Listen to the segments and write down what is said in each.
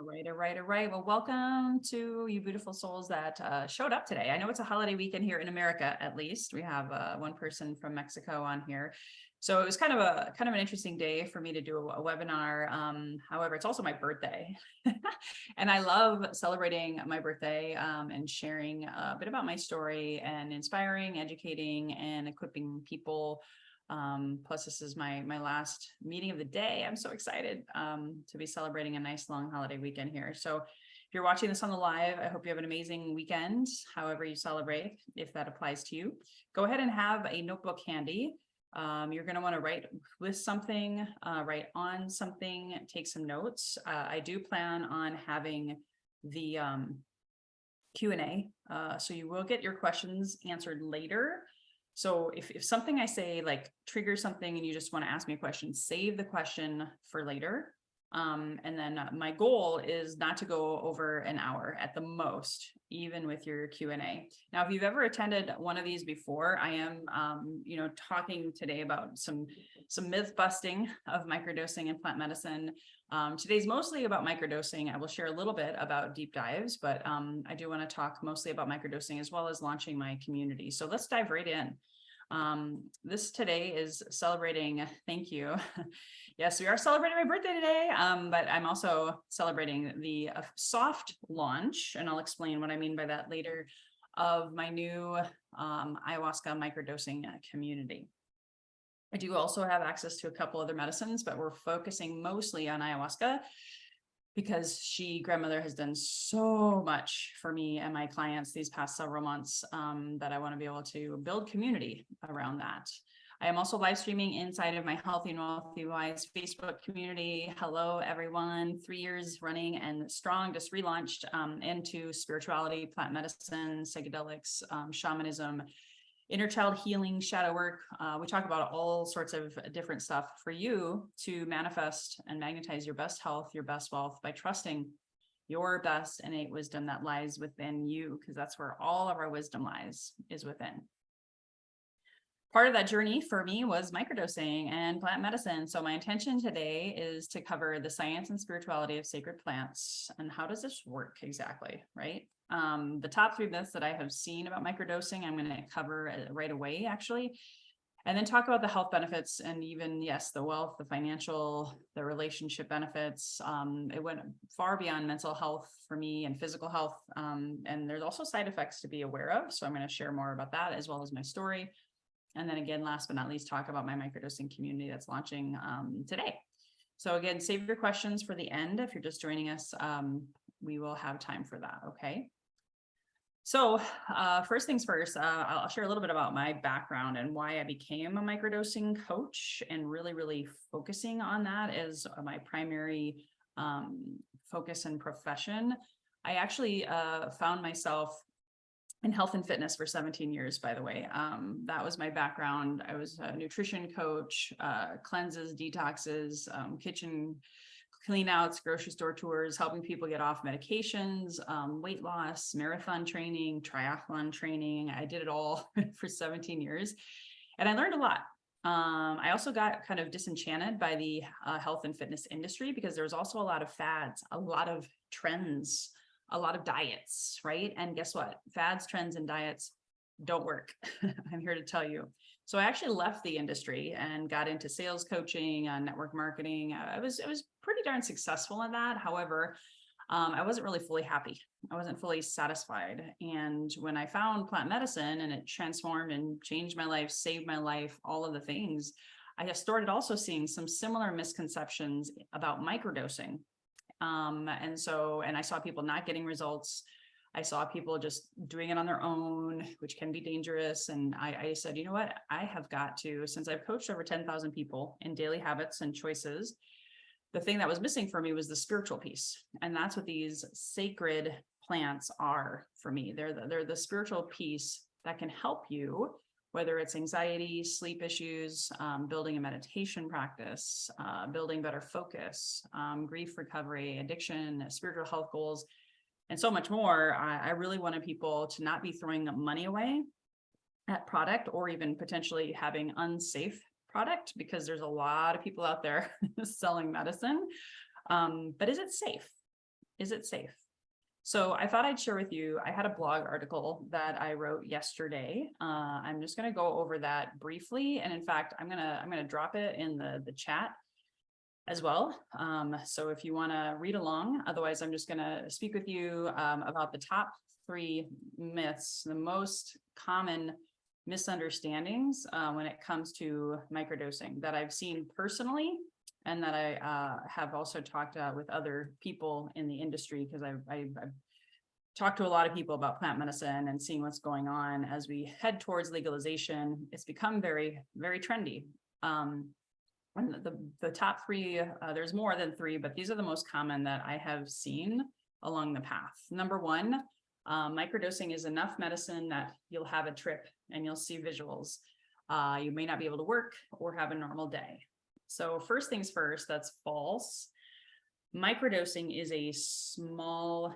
All right. Well, welcome to you beautiful souls that showed up today. I know it's a holiday weekend here in America, at least. We have one person from Mexico on here. So it was kind of an interesting day for me to do a webinar. However, it's also my birthday. And I love celebrating my birthday and sharing a bit about my story and inspiring, educating, and equipping people. Plus this is my last meeting of the day. I'm so excited to be celebrating a nice long holiday weekend here. So if you're watching this on the live, I hope you have an amazing weekend, however you celebrate, if that applies to you. Go ahead and have a notebook handy. You're going to want to write with something, write on something, take some notes. I do plan on having the Q&A, so you will get your questions answered later. So if something I say like triggers something and you just want to ask me a question, save the question for later. And then my goal is not to go over an hour at the most, even with your Q&A. Now, if you've ever attended one of these before, I am, talking today about some myth busting of microdosing and plant medicine. Today's mostly about microdosing. I will share a little bit about deep dives, but I do want to talk mostly about microdosing as well as launching my community. So let's dive right in. This today is celebrating, thank you. Yes, we are celebrating my birthday today, but I'm also celebrating the soft launch, and I'll explain what I mean by that later, of my new ayahuasca microdosing community. I do also have access to a couple other medicines, but we're focusing mostly on ayahuasca because grandmother has done so much for me and my clients these past several months that I want to be able to build community around that. I am also live streaming inside of my Healthy and Wealthy Wise Facebook community. Hello, everyone. 3 years running and strong, just relaunched into spirituality, plant medicine, psychedelics, shamanism, inner child healing, shadow work. We talk about all sorts of different stuff for you to manifest and magnetize your best health, your best wealth by trusting your best innate wisdom that lies within you, because that's where all of our wisdom lies, is within. Part of that journey for me was microdosing and plant medicine. So my intention today is to cover the science and spirituality of sacred plants and how does this work exactly, right? The top 3 myths that I have seen about microdosing, I'm going to cover right away, actually, and then talk about the health benefits and even, yes, the wealth, the financial, the relationship benefits. It went far beyond mental health for me and physical health. And there's also side effects to be aware of. So I'm going to share more about that as well as my story. And then again, last but not least, talk about my microdosing community that's launching today. So again, save your questions for the end. If you're just joining us, we will have time for that, okay? So first things first, I'll share a little bit about my background and why I became a microdosing coach and really focusing on that as my primary focus and profession. I actually found myself in health and fitness for 17 years, by the way. That was my background. I was a nutrition coach, cleanses, detoxes, kitchen clean outs, grocery store tours, helping people get off medications, weight loss, marathon training, triathlon training. I did it all for 17 years and I learned a lot. I also got kind of disenchanted by the health and fitness industry because there was also a lot of fads, a lot of trends, a lot of diets, right? And guess what? Fads, trends, and diets don't work. I'm here to tell you. So I actually left the industry and got into sales coaching, network marketing. I was pretty darn successful in that. However, I wasn't really fully happy. I wasn't fully satisfied. And when I found plant medicine and it transformed and changed my life, saved my life, all of the things, I have started also seeing some similar misconceptions about microdosing. And I saw people not getting results. I saw people just doing it on their own, which can be dangerous. And I said, you know what, I have got to, since I've coached over 10,000 people in daily habits and choices, the thing that was missing for me was the spiritual piece. And that's what these sacred plants are for me. They're the spiritual piece that can help you, whether it's anxiety, sleep issues, building a meditation practice, building better focus, grief recovery, addiction, spiritual health goals, and so much more. I really wanted people to not be throwing money away at product or even potentially having unsafe product, because there's a lot of people out there selling medicine. But is it safe? Is it safe? So I thought I'd share with you, I had a blog article that I wrote yesterday. I'm just going to go over that briefly. And in fact, I'm going to drop it in the chat as well. So if you want to read along, otherwise I'm just going to speak with you about the top 3 myths, the most common misunderstandings when it comes to microdosing that I've seen personally, and that I have also talked with other people in the industry, because I've talked to a lot of people about plant medicine and seeing what's going on as we head towards legalization. It's become very, very trendy. And the top 3, there's more than 3, but these are the most common that I have seen along the path. Number 1, microdosing is enough medicine that you'll have a trip and you'll see visuals. You may not be able to work or have a normal day. So first things first, that's false. Microdosing is a small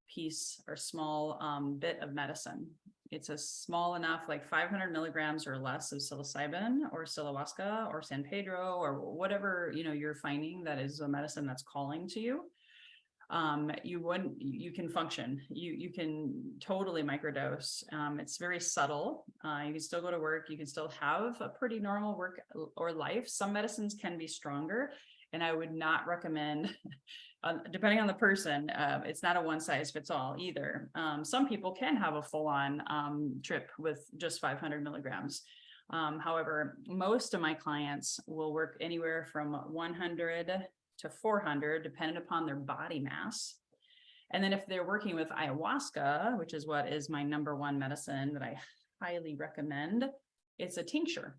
piece or small bit of medicine. It's a small enough, like 500 milligrams or less of psilocybin or ayahuasca or San Pedro or whatever, you're finding that is a medicine that's calling to you. You can function, you can totally microdose. It's very subtle. You can still go to work. You can still have a pretty normal work or life. Some medicines can be stronger, and I would not recommend, depending on the person, it's not a one size fits all either. Some people can have a full-on trip with just 500 milligrams. However, most of my clients will work anywhere from 100 to 400, depending upon their body mass. And then if they're working with ayahuasca, which is what is my number 1 medicine that I highly recommend, it's a tincture.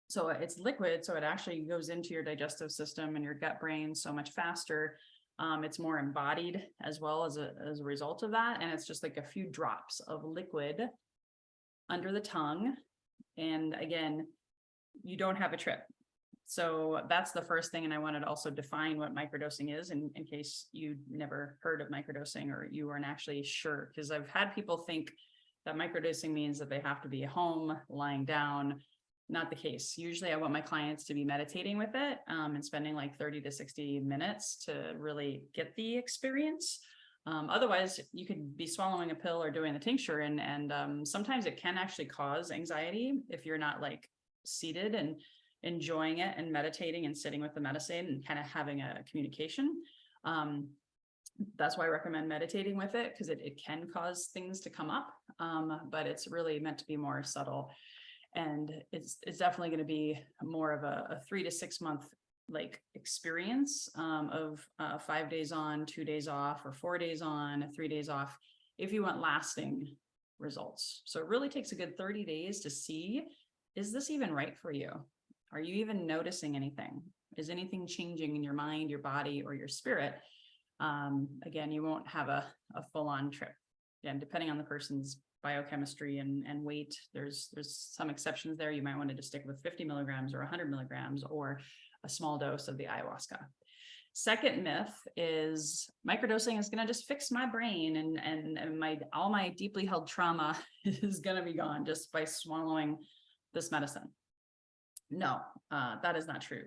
So it's liquid, so it actually goes into your digestive system and your gut brain so much faster. It's more embodied as well as a result of that. And it's just like a few drops of liquid under the tongue. And again, you don't have a trip. So that's the first thing. And I wanted to also define what microdosing is in case you never heard of microdosing or you weren't actually sure, because I've had people think that microdosing means that they have to be at home lying down. Not the case. Usually I want my clients to be meditating with it and spending like 30 to 60 minutes to really get the experience. Otherwise, you could be swallowing a pill or doing the tincture, and sometimes it can actually cause anxiety if you're not like seated and enjoying it and meditating and sitting with the medicine and kind of having a communication. That's why I recommend meditating with it, because it can cause things to come up, but it's really meant to be more subtle. And it's definitely going to be more of a 3 to 6 month like experience of 5 days on, 2 days off, or 4 days on, 3 days off, if you want lasting results. So it really takes a good 30 days to see, is this even right for you? Are you even noticing anything? Is anything changing in your mind, your body, or your spirit? Again, you won't have a full-on trip. Again, depending on the person's biochemistry and weight, there's some exceptions there. You might want to just stick with 50 milligrams or 100 milligrams or a small dose of the ayahuasca. Second myth is microdosing is going to just fix my brain and all my deeply held trauma is going to be gone just by swallowing this medicine. No, that is not true.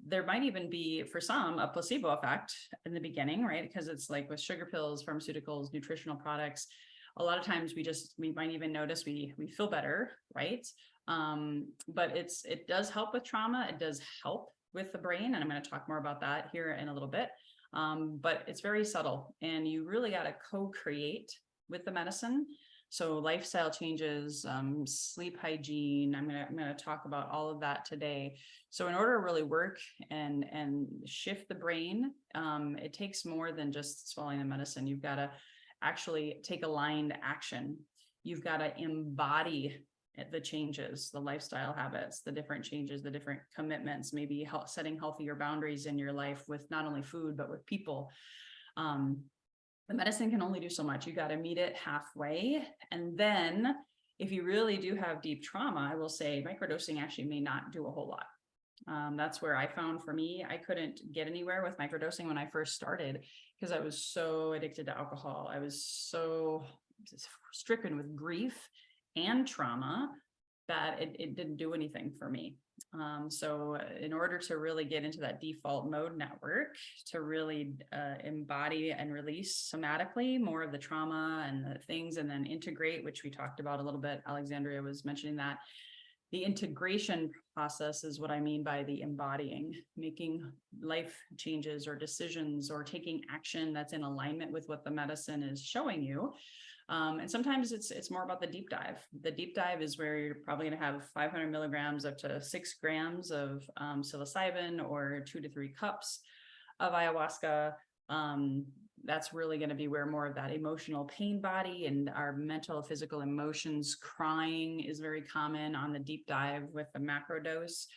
There might even be, for some, a placebo effect in the beginning, right? Because it's like with sugar pills, pharmaceuticals, nutritional products, a lot of times we might even notice we feel better, right? But it does help with trauma. It does help with the brain. And I'm going to talk more about that here in a little bit. But it's very subtle, and you really got to co-create with the medicine. So lifestyle changes, sleep hygiene, I'm gonna talk about all of that today. So in order to really work and shift the brain, it takes more than just swallowing the medicine. You've got to actually take aligned action. You've got to embody the changes, the lifestyle habits, the different changes, the different commitments, maybe setting healthier boundaries in your life with not only food, but with people. The medicine can only do so much. You got to meet it halfway. And then if you really do have deep trauma, I will say microdosing actually may not do a whole lot. That's where I found for me, I couldn't get anywhere with microdosing when I first started because I was so addicted to alcohol. I was so stricken with grief and trauma that it didn't do anything for me. So in order to really get into that default mode network, to really embody and release somatically more of the trauma and the things, and then integrate, which we talked about a little bit, Alexandria was mentioning that. The integration process is what I mean by the embodying, making life changes or decisions or taking action that's in alignment with what the medicine is showing you. And sometimes it's more about the deep dive. The deep dive is where you're probably going to have 500 milligrams up to 6 grams of psilocybin, or 2 to 3 cups of ayahuasca. That's really going to be where more of that emotional pain body and our mental, physical emotions, crying is very common on the deep dive with the macrodose.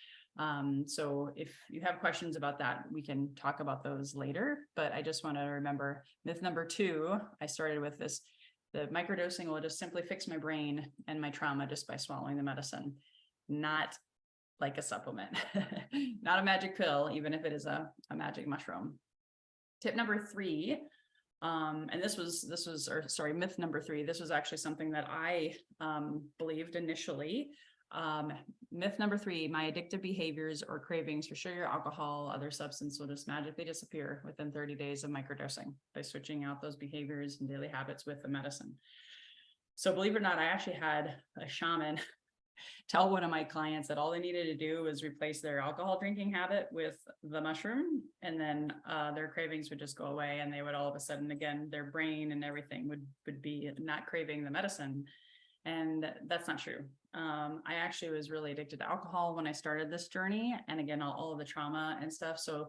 So if you have questions about that, we can talk about those later. But I just want to remember myth number 2, I started with this. The microdosing will just simply fix my brain and my trauma just by swallowing the medicine, not like a supplement, not a magic pill, even if it is a magic mushroom. Tip number 3, and this was, or sorry, myth number 3. This was actually something that I believed initially. Myth number 3, my addictive behaviors or cravings for sugar, alcohol, other substance will just magically disappear within 30 days of microdosing by switching out those behaviors and daily habits with the medicine. So believe it or not, I actually had a shaman tell one of my clients that all they needed to do was replace their alcohol drinking habit with the mushroom, and then their cravings would just go away, and they would all of a sudden, again, their brain and everything would be not craving the medicine. And that's not true. I actually was really addicted to alcohol when I started this journey, and again, all of the trauma and stuff. So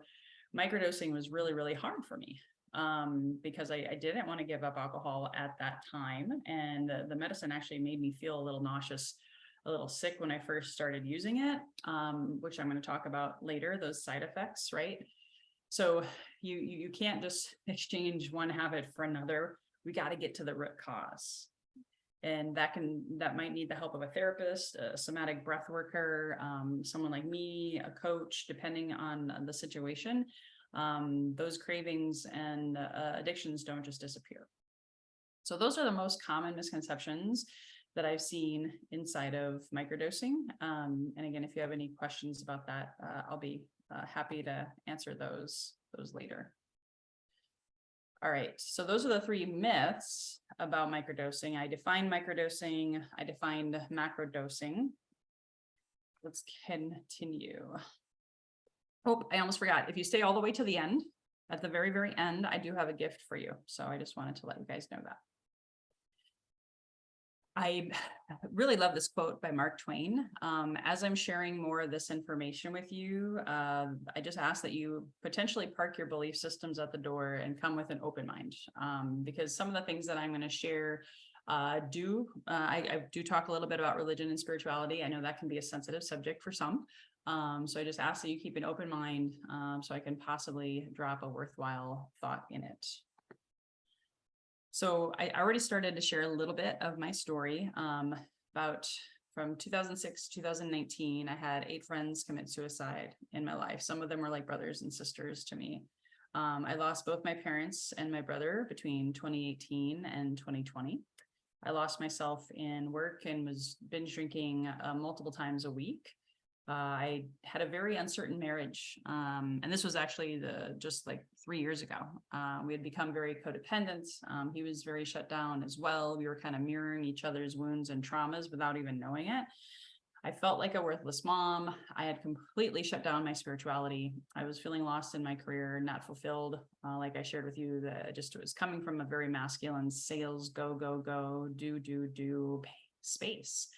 microdosing was really, really hard for me because I didn't want to give up alcohol at that time. And the medicine actually made me feel a little nauseous, a little sick when I first started using it, which I'm going to talk about later, those side effects, right? So you can't just exchange one habit for another. We got to get to the root cause. And that might need the help of a therapist, a somatic breath worker, someone like me, a coach, depending on the situation. Those cravings and addictions don't just disappear. So those are the most common misconceptions that I've seen inside of microdosing. And again, if you have any questions about that, I'll be happy to answer those later. All right, so those are the 3 myths about microdosing. I defined microdosing, I defined macrodosing. Let's continue. Oh, I almost forgot. If you stay all the way to the end, at the very, very end, I do have a gift for you. So I just wanted to let you guys know that. I really love this quote by Mark Twain. As I'm sharing more of this information with you, I just ask that you potentially park your belief systems at the door and come with an open mind, because some of the things that I'm going to share I do talk a little bit about religion and spirituality. I know that can be a sensitive subject for some. So I just ask that you keep an open mind so I can possibly drop a worthwhile thought in it. So I already started to share a little bit of my story about from 2006 to 2019. I had 8 friends commit suicide in my life. Some of them were like brothers and sisters to me. I lost both my parents and my brother between 2018 and 2020. I lost myself in work and was binge drinking multiple times a week. I had a very uncertain marriage. And this was actually just like 3 years ago. We had become very codependent. He was very shut down as well. We were kind of mirroring each other's wounds and traumas without even knowing it. I felt like a worthless mom. I had completely shut down my spirituality. I was feeling lost in my career, not fulfilled. Like I shared with you, that it was coming from a very masculine sales, go, go, go, do space.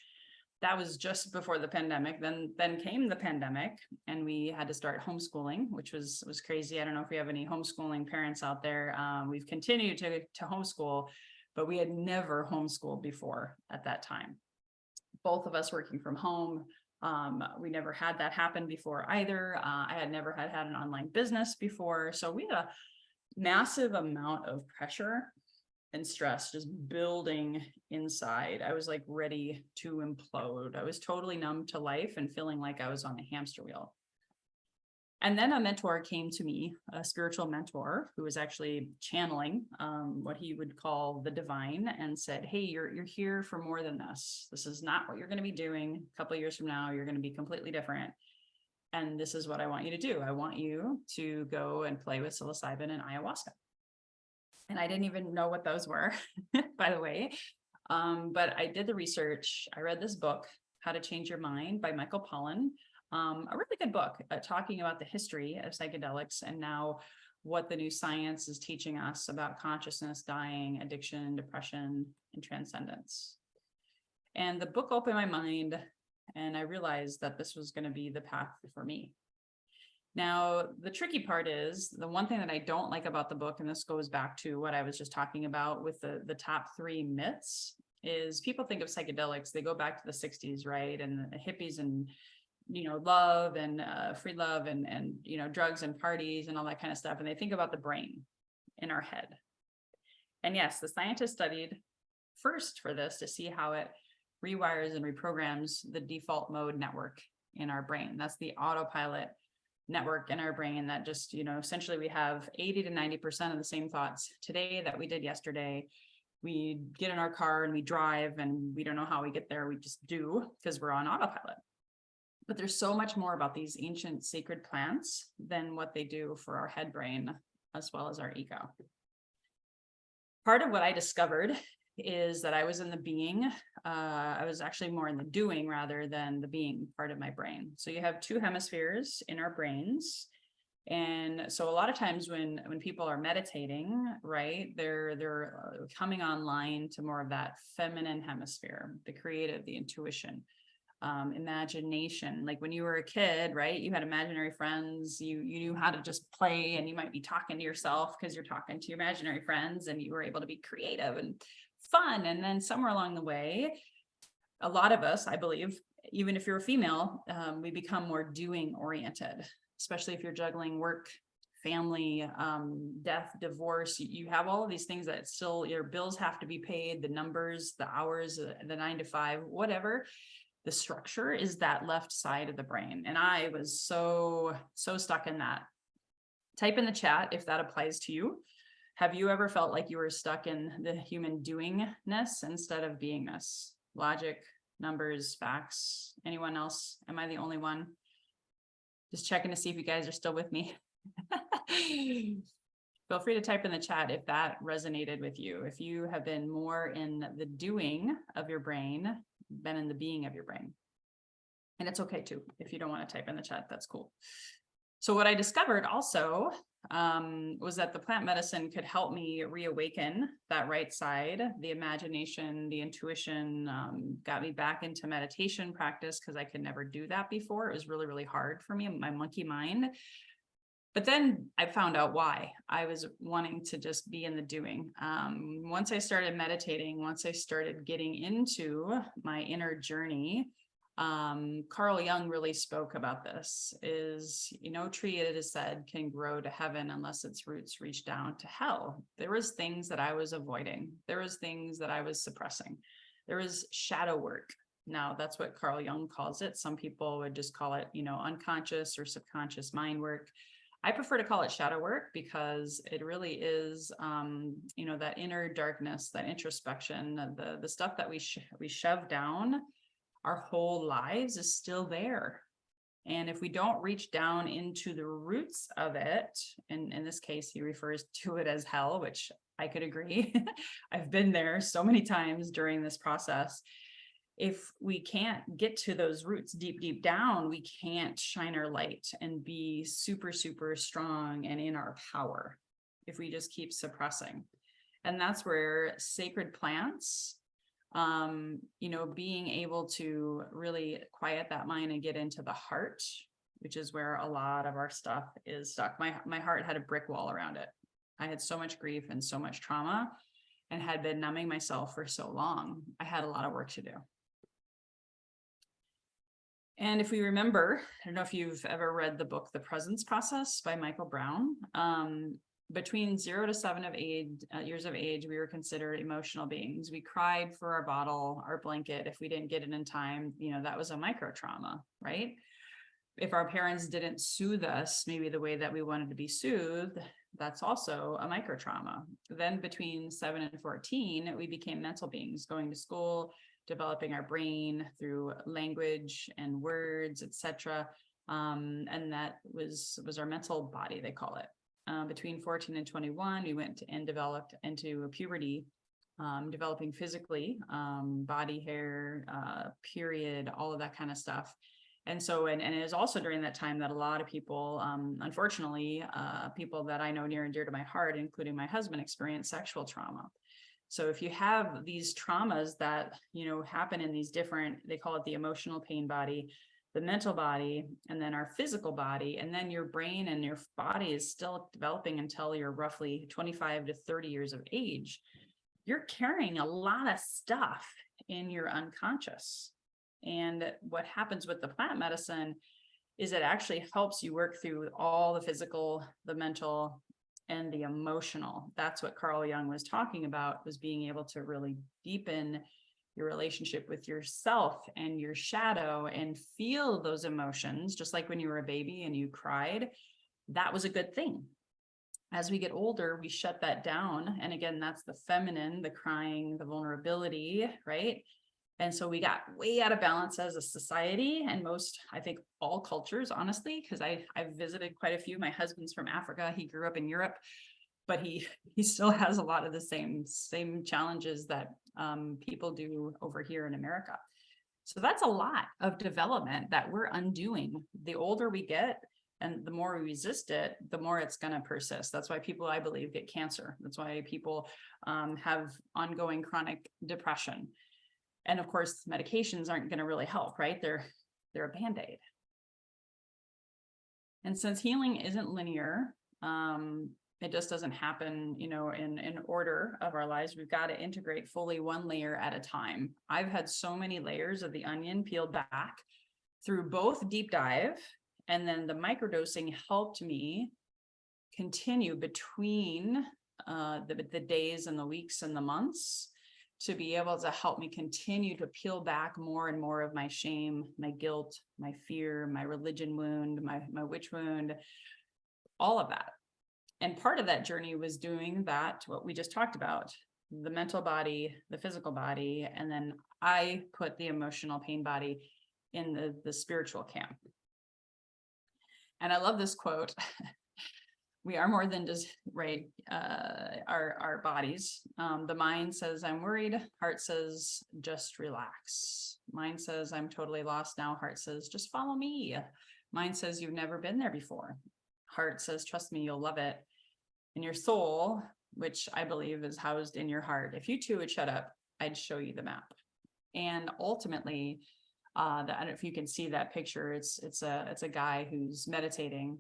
That was just before the pandemic. Then came the pandemic, and we had to start homeschooling, which was crazy. I don't know if we have any homeschooling parents out there. We've continued to homeschool, but we had never homeschooled before at that time. Both of us working from home. We never had that happen before either. I had never had an online business before. So we had a massive amount of pressure and stress just building inside. I was like ready to implode. I was totally numb to life and feeling like I was on a hamster wheel. And then a mentor came to me, a spiritual mentor who was actually channeling what he would call the divine, and said, hey, you're here for more than this. This is not what you're going to be doing. A couple of years from now, you're going to be completely different. And this is what I want you to do. I want you to go and play with psilocybin and ayahuasca. And I didn't even know what those were, by the way. But I did the research. I read this book, How to Change Your Mind by Michael Pollan. A really good book talking about the history of psychedelics and now what the new science is teaching us about consciousness, dying, addiction, depression, and transcendence. And the book opened my mind, and I realized that this was going to be the path for me. Now, the tricky part is the one thing that I don't like about the book, and this goes back to what I was just talking about with the top 3 myths, is people think of psychedelics, they go back to the 60s, right? And the hippies and, love and free love and, drugs and parties and all that kind of stuff. And they think about the brain in our head. And yes, the scientists studied first for this to see how it rewires and reprograms the default mode network in our brain. That's the autopilot network in our brain that just, essentially we have 80 to 90% of the same thoughts today that we did yesterday. We get in our car and we drive and we don't know how we get there. We just do because we're on autopilot. But there's so much more about these ancient sacred plants than what they do for our head brain, as well as our ego. Part of what I discovered is that I was in the being. I was actually more in the doing rather than the being part of my brain. So you have 2 hemispheres in our brains. And so a lot of times when people are meditating, right, they're coming online to more of that feminine hemisphere, the creative, the intuition, imagination. Like when you were a kid, right, you had imaginary friends, you knew how to just play, and you might be talking to yourself because you're talking to your imaginary friends, and you were able to be creative and fun. And then somewhere along the way, a lot of us, I believe, even if you're a female, we become more doing oriented, especially if you're juggling work, family, death, divorce. You have all of these things that still, your bills have to be paid, the numbers, the hours, the 9 to 5, whatever. The structure is that left side of the brain. And I was so stuck in that. Type in the chat if that applies to you. Have you ever felt like you were stuck in the human doingness instead of beingness? Logic, numbers, facts. Anyone else? Am I the only one? Just checking to see if you guys are still with me. Feel free to type in the chat if that resonated with you. If you have been more in the doing of your brain than in the being of your brain. And it's okay too. If you don't want to type in the chat, that's cool. So what I discovered also was that the plant medicine could help me reawaken that right side, the imagination, the intuition, got me back into meditation practice because I could never do that before. It was really, really hard for me, my monkey mind. But then I found out why I was wanting to just be in the doing. Once I started meditating, once I started getting into my inner journey, Carl Jung really spoke about this, is, no tree, it is said, can grow to heaven unless its roots reach down to hell. There was things that I was avoiding. There was things that I was suppressing. There was shadow work. Now, that's what Carl Jung calls it. Some people would just call it, unconscious or subconscious mind work. I prefer to call it shadow work because it really is, that inner darkness, that introspection, the stuff that we shove down our whole lives is still there. And if we don't reach down into the roots of it, and in this case, he refers to it as hell, which I could agree. I've been there so many times during this process. If we can't get to those roots deep, deep down, we can't shine our light and be super, super strong and in our power if we just keep suppressing. And that's where sacred plants, being able to really quiet that mind and get into the heart, which is where a lot of our stuff is stuck. My heart had a brick wall around it. I had so much grief and so much trauma and had been numbing myself for so long. I had a lot of work to do. And if we remember, I don't know if you've ever read the book, The Presence Process by Michael Brown. Between 0 to 7 years of age, we were considered emotional beings. We cried for our bottle, our blanket. If we didn't get it in time, that was a micro trauma, right? If our parents didn't soothe us, maybe the way that we wanted to be soothed, that's also a micro trauma. Then between 7 and 14, we became mental beings, going to school, developing our brain through language and words, etc. And that was our mental body, they call it. Between 14 and 21, we went and developed into a puberty, developing physically, body hair, period, all of that kind of stuff. And so, and it is also during that time that a lot of people, unfortunately, people that I know near and dear to my heart, including my husband, experience sexual trauma. So if you have these traumas that, happen in these different, they call it the emotional pain body, the mental body, and then our physical body, and then your brain and your body is still developing until you're roughly 25 to 30 years of age, you're carrying a lot of stuff in your unconscious. And what happens with the plant medicine is it actually helps you work through all the physical, the mental, and the emotional. That's what Carl Jung was talking about, was being able to really deepen your relationship with yourself and your shadow and feel those emotions, just like when you were a baby and you cried. That was a good thing. As we get older, we shut that down. And again, that's the feminine, the crying, the vulnerability, right? And so we got way out of balance as a society, and most, I think, all cultures, honestly, because I've visited quite a few. My husband's from Africa. He grew up in Europe, but he still has a lot of the same challenges that people do over here in America. So that's a lot of development that we're undoing. The older we get and the more we resist it, the more it's going to persist. That's why people, I believe, get cancer. That's why people have ongoing chronic depression. And of course, medications aren't going to really help, right? They're a Band-Aid. And since healing isn't linear, it just doesn't happen, in order of our lives. We've got to integrate fully one layer at a time. I've had so many layers of the onion peeled back through both deep dive, and then the microdosing helped me continue between the days and the weeks and the months to be able to help me continue to peel back more and more of my shame, my guilt, my fear, my religion wound, my witch wound, all of that. And part of that journey was doing that, what we just talked about, the mental body, the physical body, and then I put the emotional pain body in the spiritual camp. And I love this quote. We are more than just, right, our bodies. The mind says, I'm worried. Heart says, just relax. Mind says, I'm totally lost now. Heart says, just follow me. Mind says, you've never been there before. Heart says, trust me, you'll love it. And your soul, which I believe is housed in your heart, if you two would shut up, I'd show you the map. And ultimately, I don't know if you can see that picture. It's a guy who's meditating.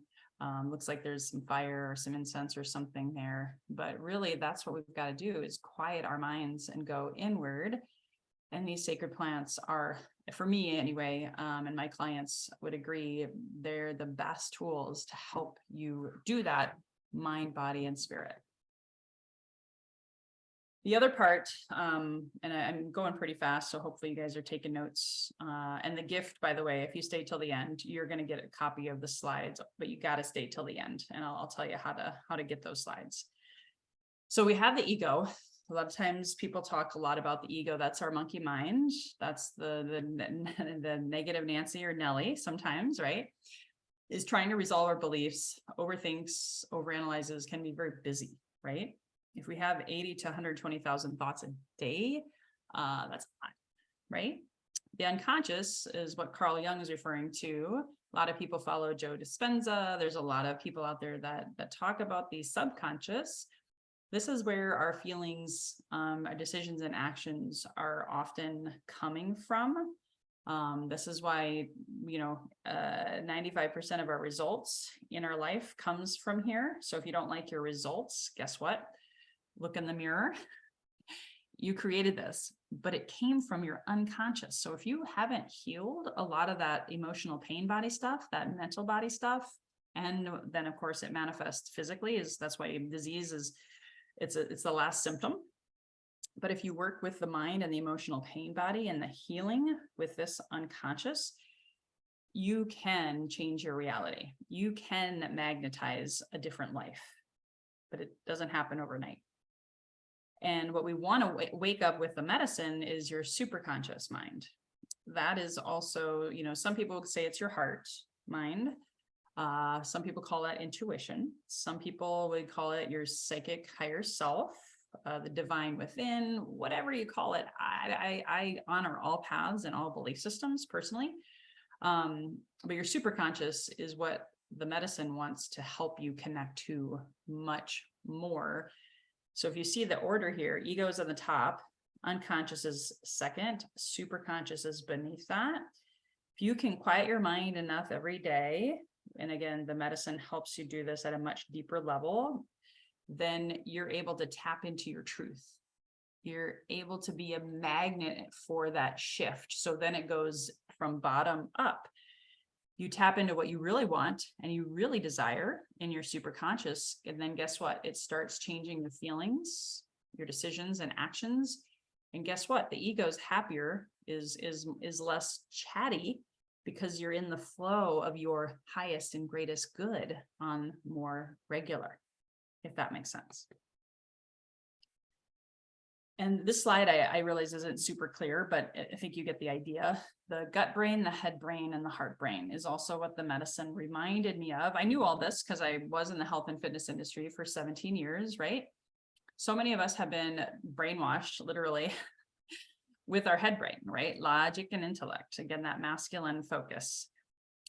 Looks like there's some fire or some incense or something there, but really that's what we've got to do, is quiet our minds and go inward. And these sacred plants are, for me anyway, and my clients would agree, they're the best tools to help you do that, mind, body, and spirit. The other part, and I'm going pretty fast, so hopefully you guys are taking notes. And the gift, by the way, if you stay till the end, you're going to get a copy of the slides, but you got to stay till the end, and I'll tell you how to get those slides. So we have the ego. A lot of times people talk a lot about the ego. That's our monkey mind. That's the negative Nancy or Nelly sometimes, right? Is trying to resolve our beliefs, overthinks, overanalyzes, can be very busy, right? If we have 80 to 120,000 thoughts a day, that's a lot, right? The unconscious is what Carl Jung is referring to. A lot of people follow Joe Dispenza. There's a lot of people out there that talk about the subconscious. This is where our feelings, our decisions and actions are often coming from. This is why, 95% of our results in our life comes from here. So if you don't like your results, guess what? Look in the mirror. You created this, but it came from your unconscious. So if you haven't healed a lot of that emotional pain body stuff, that mental body stuff, and then of course it manifests physically, that's why disease is, it's the last symptom. But if you work with the mind and the emotional pain body and the healing with this unconscious, you can change your reality. You can magnetize a different life, but it doesn't happen overnight. And what we want to wake up with the medicine is your superconscious mind. That is also, some people say it's your heart. mind. Some people call that intuition. Some people would call it your psychic higher self, the divine within, whatever you call it. I honor all paths and all belief systems personally. But your superconscious is what the medicine wants to help you connect to much more. So if you see the order here, ego is on the top, unconscious is second, superconscious is beneath that. If you can quiet your mind enough every day, and again, the medicine helps you do this at a much deeper level, then you're able to tap into your truth. You're able to be a magnet for that shift. So then it goes from bottom up. You tap into what you really want and you really desire in your superconscious. And then guess what? It starts changing your feelings, your decisions and actions. And guess what? The ego's happier, is less chatty, because you're in the flow of your highest and greatest good on more regular, if that makes sense. And this slide, I realize isn't super clear, but I think you get the idea. The gut brain, the head brain, and the heart brain is also what the medicine reminded me of. I knew all this because I was in the health and fitness industry for 17 years, right? So many of us have been brainwashed, literally, with our head brain, right? Logic and intellect, again, that masculine focus.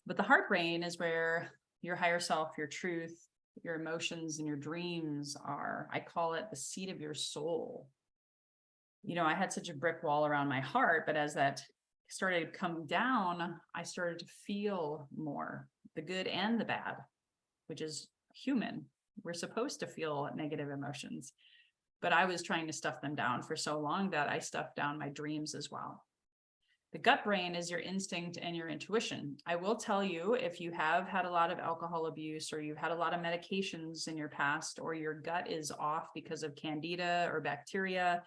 But the heart brain is where your higher self, your truth, your emotions, and your dreams are. I call it the seat of your soul. You know, I had such a brick wall around my heart, but as that started to come down, I started to feel more, the good and the bad, which is human. We're supposed to feel negative emotions, but I was trying to stuff them down for so long that I stuffed down my dreams as well. The gut brain is your instinct and your intuition. I will tell you, if you have had a lot of alcohol abuse or you've had a lot of medications in your past, or your gut is off because of candida or bacteria,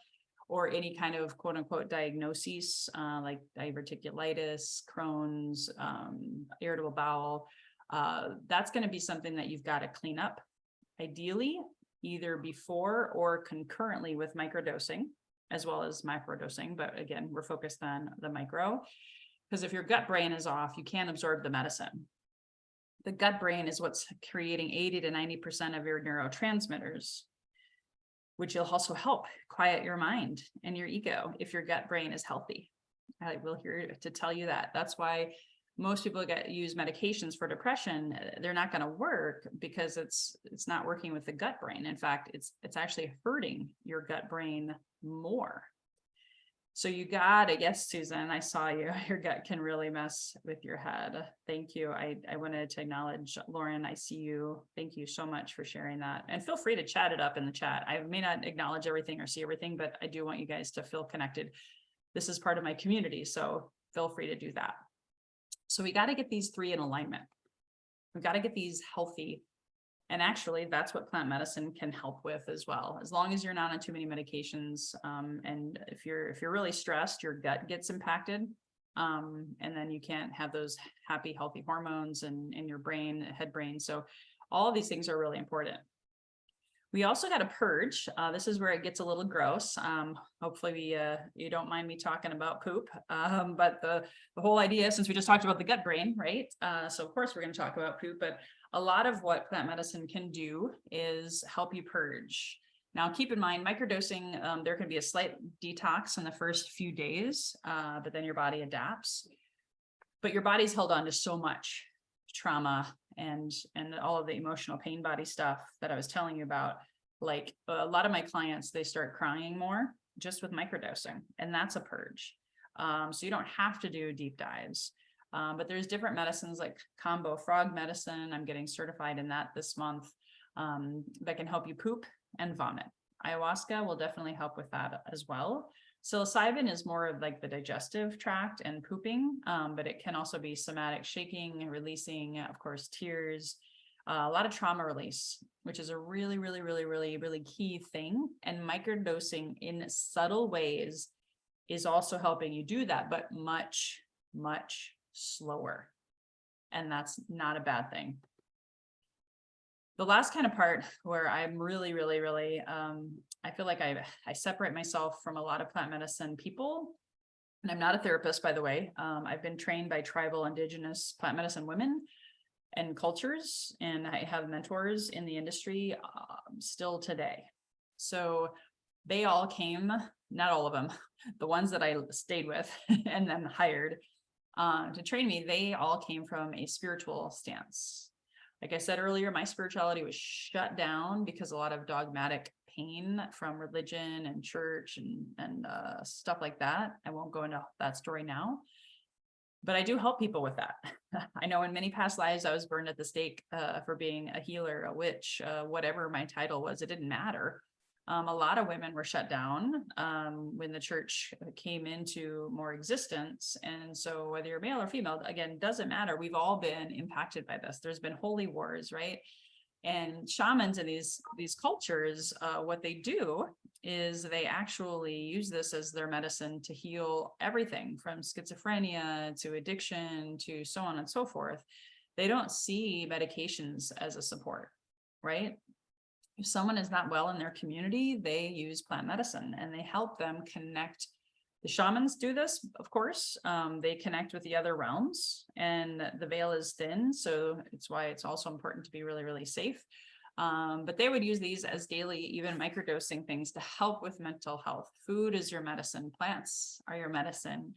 or any kind of quote unquote diagnoses, like diverticulitis, Crohn's, irritable bowel, that's going to be something that you've got to clean up, ideally, either before or concurrently with microdosing, as well as macrodosing. But again, we're focused on the micro, because if your gut brain is off, you can't absorb the medicine. The gut brain is what's creating 80 to 90% of your neurotransmitters, which will also help quiet your mind and your ego if your gut brain is healthy. I will here to tell you that. That's why most people use medications for depression. They're not going to work because it's not working with the gut brain. In fact, it's actually hurting your gut brain more. So you got it. Yes, Susan, I saw you. Your gut can really mess with your head. Thank you. I wanted to acknowledge Lauren. I see you. Thank you so much for sharing that. And feel free to chat it up in the chat. I may not acknowledge everything or see everything, but I do want you guys to feel connected. This is part of my community, so feel free to do that. So we got to get these three in alignment. We've got to get these healthy. And actually, that's what plant medicine can help with as well. As long as you're not on too many medications, and if you're really stressed, your gut gets impacted, and then you can't have those happy, healthy hormones in your brain, head brain. So all of these things are really important. We also got to purge. This is where it gets a little gross. Hopefully you don't mind me talking about poop. But the whole idea, since we just talked about the gut brain, right? So of course we're going to talk about poop, but a lot of what plant medicine can do is help you purge. Now, keep in mind, microdosing, there can be a slight detox in the first few days, but then your body adapts. But your body's held on to so much trauma and all of the emotional pain body stuff that I was telling you about. Like a lot of my clients, they start crying more just with microdosing, and that's a purge. So you don't have to do deep dives. But there's different medicines like combo frog medicine. I'm getting certified in that this month, that can help you poop and vomit. Ayahuasca will definitely help with that as well. Psilocybin is more of like the digestive tract and pooping, but it can also be somatic shaking, releasing, of course, tears, a lot of trauma release, which is a really, really, really, really, really key thing. And microdosing in subtle ways is also helping you do that, but much, much slower. And that's not a bad thing. The last kind of part where I'm really, really, really, I feel like I separate myself from a lot of plant medicine people. And I'm not a therapist, by the way. I've been trained by tribal indigenous plant medicine women. and cultures, and I have mentors in the industry still today. So they all came, not all of them, the ones that I stayed with and then hired to train me, they all came from a spiritual stance. Like I said earlier, my spirituality was shut down because a lot of dogmatic pain from religion and church and stuff like that. I won't go into that story now, but I do help people with that. I know in many past lives, I was burned at the stake for being a healer, a witch, whatever my title was, it didn't matter. A lot of women were shut down when the church came into more existence. And so whether you're male or female, again, doesn't matter. We've all been impacted by this. There's been holy wars, right? And shamans in these cultures, what they do is they actually use this as their medicine to heal everything from schizophrenia to addiction to so on and so forth. They don't see medications as a support, right? If someone is not well in their community, they use plant medicine and they help them connect. The shamans do this, of course. They connect with the other realms, and the veil is thin. So it's why it's also important to be really, really safe. But they would use these as daily, even microdosing things to help with mental health. Food is your medicine. Plants are your medicine.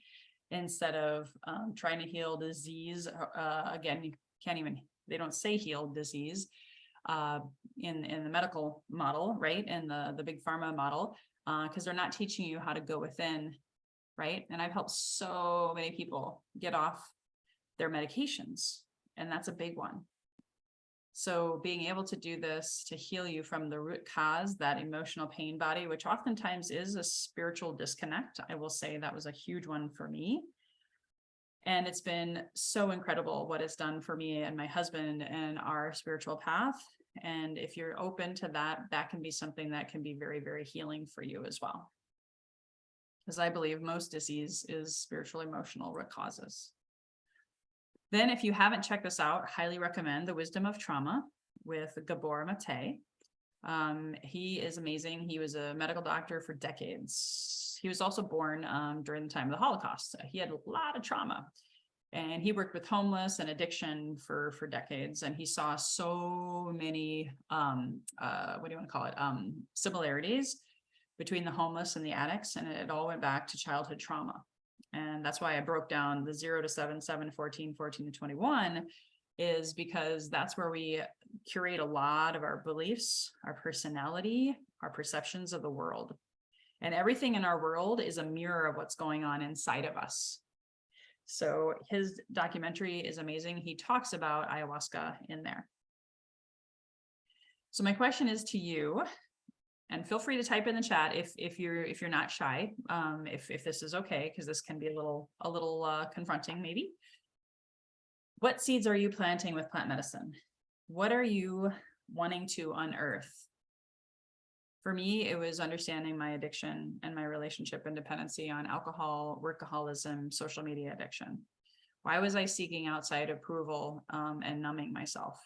Instead of trying to heal disease, again, you can't even, they don't say heal disease. In the medical model, right? In the big pharma model, because they're not teaching you how to go within, right? And I've helped so many people get off their medications, and that's a big one. So being able to do this to heal you from the root cause, that emotional pain body, which oftentimes is a spiritual disconnect. I will say that was a huge one for me. And it's been so incredible what it's done for me and my husband and our spiritual path. And if you're open to that, that can be something that can be very, very healing for you as well. Because I believe most disease is spiritual, emotional root causes. Then if you haven't checked this out, highly recommend The Wisdom of Trauma with Gabor Mate. He is amazing. He was a medical doctor for decades. He was also born during the time of the Holocaust. He had a lot of trauma, and he worked with homeless and addiction for decades. And he saw so many, similarities between the homeless and the addicts. And it all went back to childhood trauma. And that's why I broke down the 0 to 7, 7, 14, 14 to 21, is because that's where we curate a lot of our beliefs, our personality, our perceptions of the world. And everything in our world is a mirror of what's going on inside of us. So his documentary is amazing. He talks about ayahuasca in there. So my question is to you, and feel free to type in the chat if you're not shy, if this is okay, because this can be a little confronting maybe. What seeds are you planting with plant medicine? What are you wanting to unearth? For me, it was understanding my addiction and my relationship and dependency on alcohol, workaholism, social media addiction. Why was I seeking outside approval and numbing myself?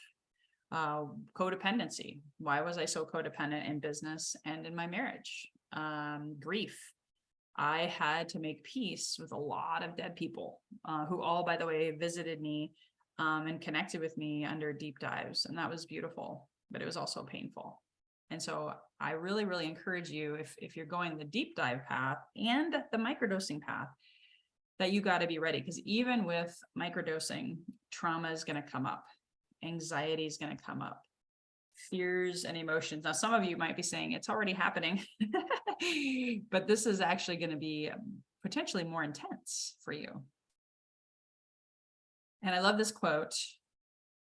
Codependency. Why was I so codependent in business and in my marriage? Grief. I had to make peace with a lot of dead people who all, by the way, visited me and connected with me under deep dives. And that was beautiful, but it was also painful. And so I really, really encourage you, if you're going the deep dive path and the microdosing path, that you got to be ready, because even with microdosing, trauma is going to come up. Anxiety is going to come up. Fears and emotions. Now, some of you might be saying it's already happening, but this is actually going to be potentially more intense for you. And I love this quote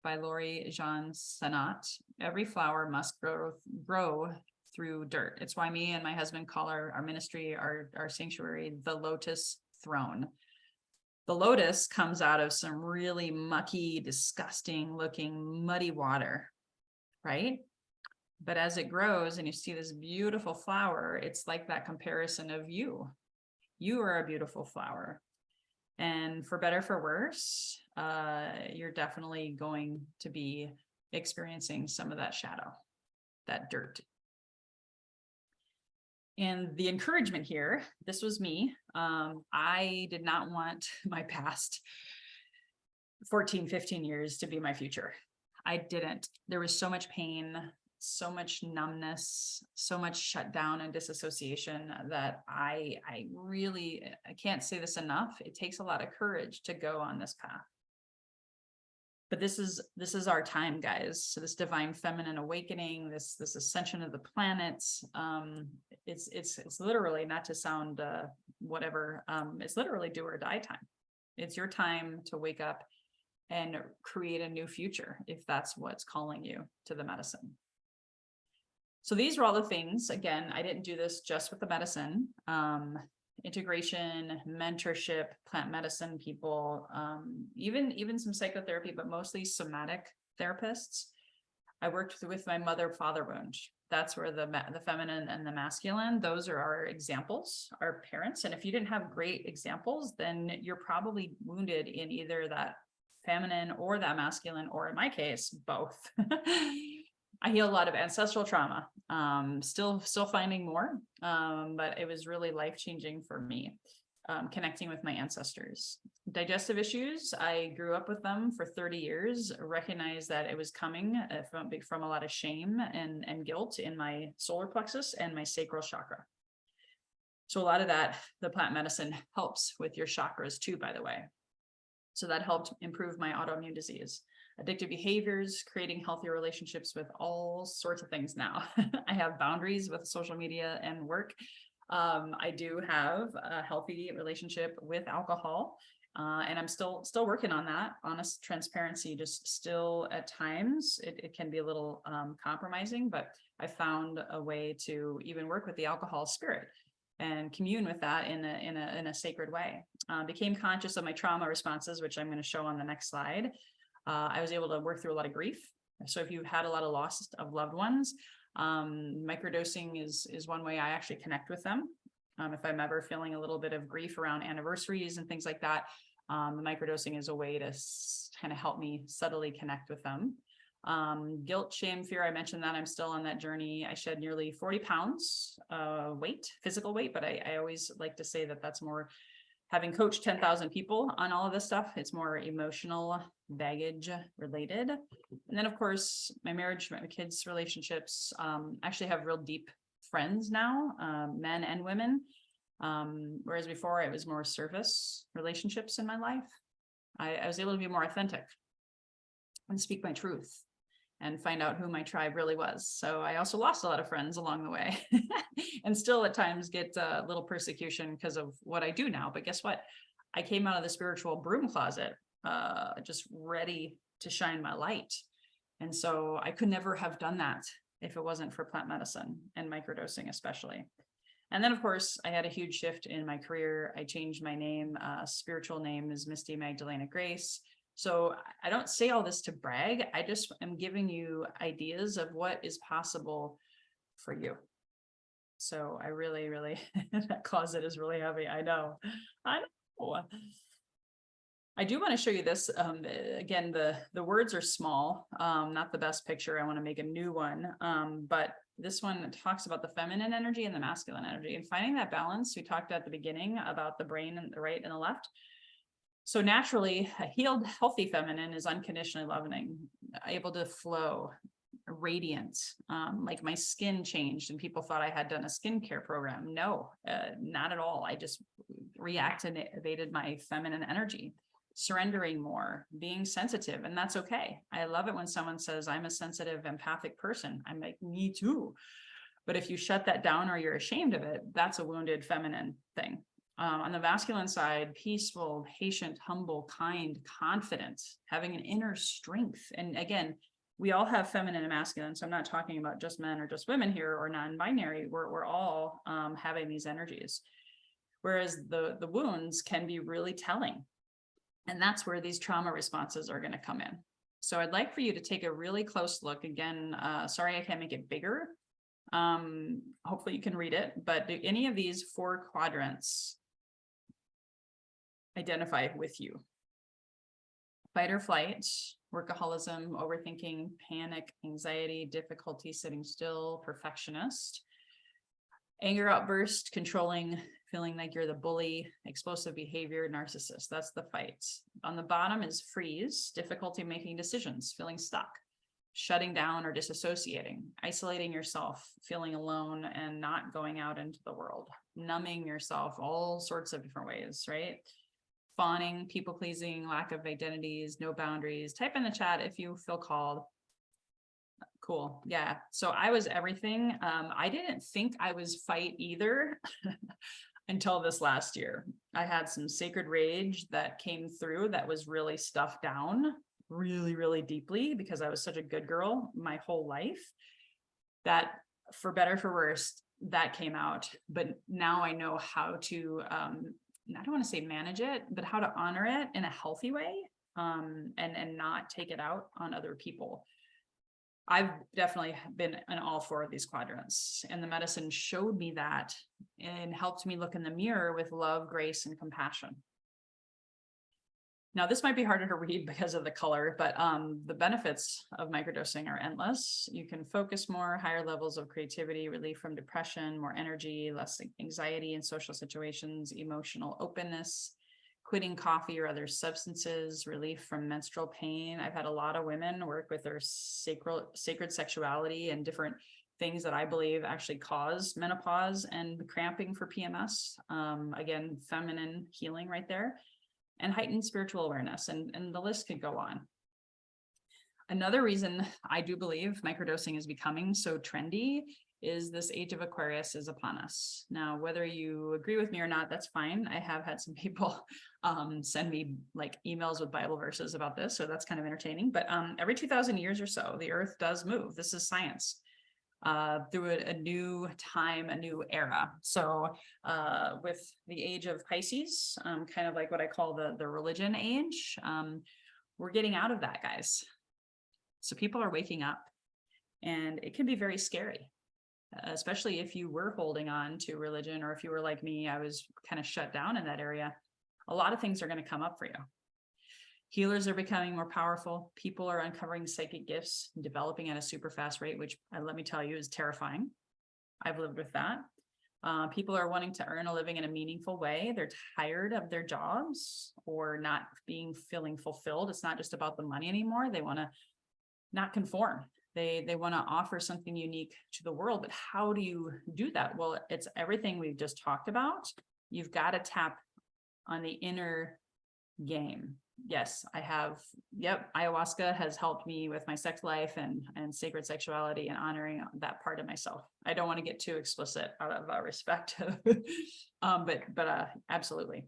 by Laurie Jean Sanat. Every flower must grow through dirt. It's why me and my husband call our ministry, our sanctuary, the Lotus Throne. The lotus comes out of some really mucky, disgusting looking muddy water, right? But as it grows and you see this beautiful flower, it's like that comparison of you. You are a beautiful flower. And for better, for worse, you're definitely going to be experiencing some of that shadow, that dirt. And the encouragement here, this was me. I did not want my past 14, 15 years to be my future. I didn't. There was so much pain, so much numbness, so much shutdown and disassociation that I can't say this enough. It takes a lot of courage to go on this path. But this is our time, guys. So this divine feminine awakening, this ascension of the planets, it's literally, not to sound whatever, it's literally do or die time. It's your time to wake up and create a new future if that's what's calling you to the medicine. So these were all the things. Again, I didn't do this just with the medicine. Integration, mentorship, plant medicine people, even some psychotherapy, but mostly somatic therapists. I worked with my mother-father wound. That's where the feminine and the masculine, those are our examples, our parents. And if you didn't have great examples, then you're probably wounded in either that feminine or that masculine, or in my case, both. I heal a lot of ancestral trauma, still finding more, but it was really life-changing for me, connecting with my ancestors. Digestive issues, I grew up with them for 30 years, recognized that it was coming from a lot of shame and guilt in my solar plexus and my sacral chakra. So a lot of that, the plant medicine helps with your chakras too, by the way. So that helped improve my autoimmune disease. Addictive behaviors, creating healthier relationships with all sorts of things now. I have boundaries with social media and work. I do have a healthy relationship with alcohol, and I'm still working on that. Honest transparency, just still at times it can be a little compromising, but I found a way to even work with the alcohol spirit and commune with that in a sacred way. Became conscious of my trauma responses, which I'm going to show on the next slide. I was able to work through a lot of grief. So if you've had a lot of loss of loved ones, microdosing is one way I actually connect with them. If I'm ever feeling a little bit of grief around anniversaries and things like that, the microdosing is a way to kind of help me subtly connect with them. Guilt, shame, fear, I mentioned that I'm still on that journey. I shed nearly 40 pounds weight, physical weight, but I always like to say that that's more, having coached 10,000 people on all of this stuff, it's more emotional baggage related. And then of course, my marriage, my kids' relationships, actually have real deep friends now, men and women. Whereas before it was more service relationships in my life. I was able to be more authentic and speak my truth and find out who my tribe really was. So I also lost a lot of friends along the way and still at times get a little persecution because of what I do now. But guess what? I came out of the spiritual broom closet, just ready to shine my light. And so I could never have done that if it wasn't for plant medicine and microdosing especially. And then of course I had a huge shift in my career. I changed my name. Spiritual name is Misty Magdalena Grace. So I don't say all this to brag. I just am giving you ideas of what is possible for you. So I really, that closet is really heavy. I know. I do want to show you this. Again, the words are small, not the best picture. I want to make a new one. But this one talks about the feminine energy and the masculine energy and finding that balance. We talked at the beginning about the brain and the right and the left. So naturally, a healed, healthy feminine is unconditionally loving, able to flow, radiant. Like my skin changed and people thought I had done a skincare program. No, not at all. I just reactivated my feminine energy, surrendering more, being sensitive, and that's okay. I love it when someone says, I'm a sensitive, empathic person. I'm like, me too. But if you shut that down or you're ashamed of it, that's a wounded feminine thing. On the masculine side, peaceful, patient, humble, kind, confident, having an inner strength. And again, we all have feminine and masculine. So I'm not talking about just men or just women here or non-binary. We're all having these energies. Whereas the wounds can be really telling. And that's where these trauma responses are going to come in. So I'd like for you to take a really close look. Again, sorry, I can't make it bigger. Hopefully you can read it, but do any of these 4 quadrants identify with you? Fight or flight, workaholism, overthinking, panic, anxiety, difficulty sitting still, perfectionist, anger outburst, controlling, feeling like you're the bully, explosive behavior, narcissist. That's the fights. On the bottom is freeze, difficulty making decisions, feeling stuck, shutting down or disassociating, isolating yourself, feeling alone and not going out into the world, numbing yourself, all sorts of different ways, right? Fawning, people pleasing, lack of identities, no boundaries. Type in the chat if you feel called. Cool. Yeah. So I was everything. I didn't think I was fight either until this last year. I had some sacred rage that came through that was really stuffed down really, really deeply because I was such a good girl my whole life that, for better, for worse, that came out. But now I know how to, I don't want to say manage it, but how to honor it in a healthy way, and not take it out on other people. I've definitely been in all four of these quadrants, and the medicine showed me that and helped me look in the mirror with love, grace, and compassion. Now, this might be harder to read because of the color, but the benefits of microdosing are endless. You can focus more, higher levels of creativity, relief from depression, more energy, less anxiety in social situations, emotional openness, quitting coffee or other substances, relief from menstrual pain. I've had a lot of women work with their sacred sexuality and different things that I believe actually cause menopause and cramping for PMS. Again, feminine healing right there, and heightened spiritual awareness, and the list could go on. Another reason I do believe microdosing is becoming so trendy is this age of Aquarius is upon us. Now, whether you agree with me or not, that's fine. I have had some people send me like emails with Bible verses about this, so that's kind of entertaining. But every 2,000 years or so, the earth does move. This is science. Through a new time, a new era. So with the age of Pisces, kind of like what I call the religion age, we're getting out of that, guys. So people are waking up, and it can be very scary. Especially if you were holding on to religion, or if you were like me, I was kind of shut down in that area. A lot of things are going to come up for you. Healers are becoming more powerful. People are uncovering psychic gifts, developing at a super fast rate, which let me tell you is terrifying. I've lived with that. People are wanting to earn a living in a meaningful way. They're tired of their jobs or not feeling fulfilled. It's not just about the money anymore. They want to not conform. They want to offer something unique to the world, but how do you do that? Well, it's everything we've just talked about. You've got to tap on the inner game. Yes, I have. Yep. Ayahuasca has helped me with my sex life and sacred sexuality and honoring that part of myself. I don't want to get too explicit out of respect, but absolutely.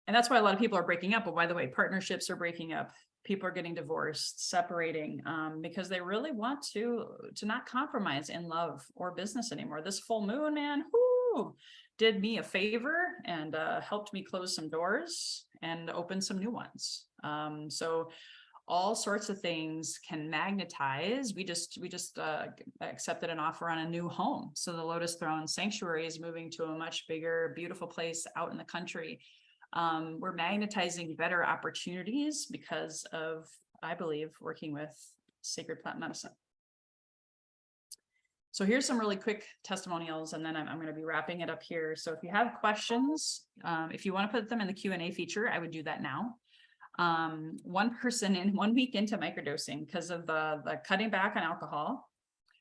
And that's why a lot of people are breaking up. But by the way, partnerships are breaking up. People are getting divorced, separating, because they really want to not compromise in love or business anymore. This full moon, man, whoo, did me a favor and helped me close some doors and open some new ones. So all sorts of things can magnetize. We just accepted an offer on a new home. So the Lotus Throne Sanctuary is moving to a much bigger, beautiful place out in the country. We're magnetizing better opportunities because of, I believe, working with sacred plant medicine. So here's some really quick testimonials, and then I'm going to be wrapping it up here. So if you have questions, if you want to put them in the Q&A feature, I would do that now. One person in 1 week into microdosing, because of the cutting back on alcohol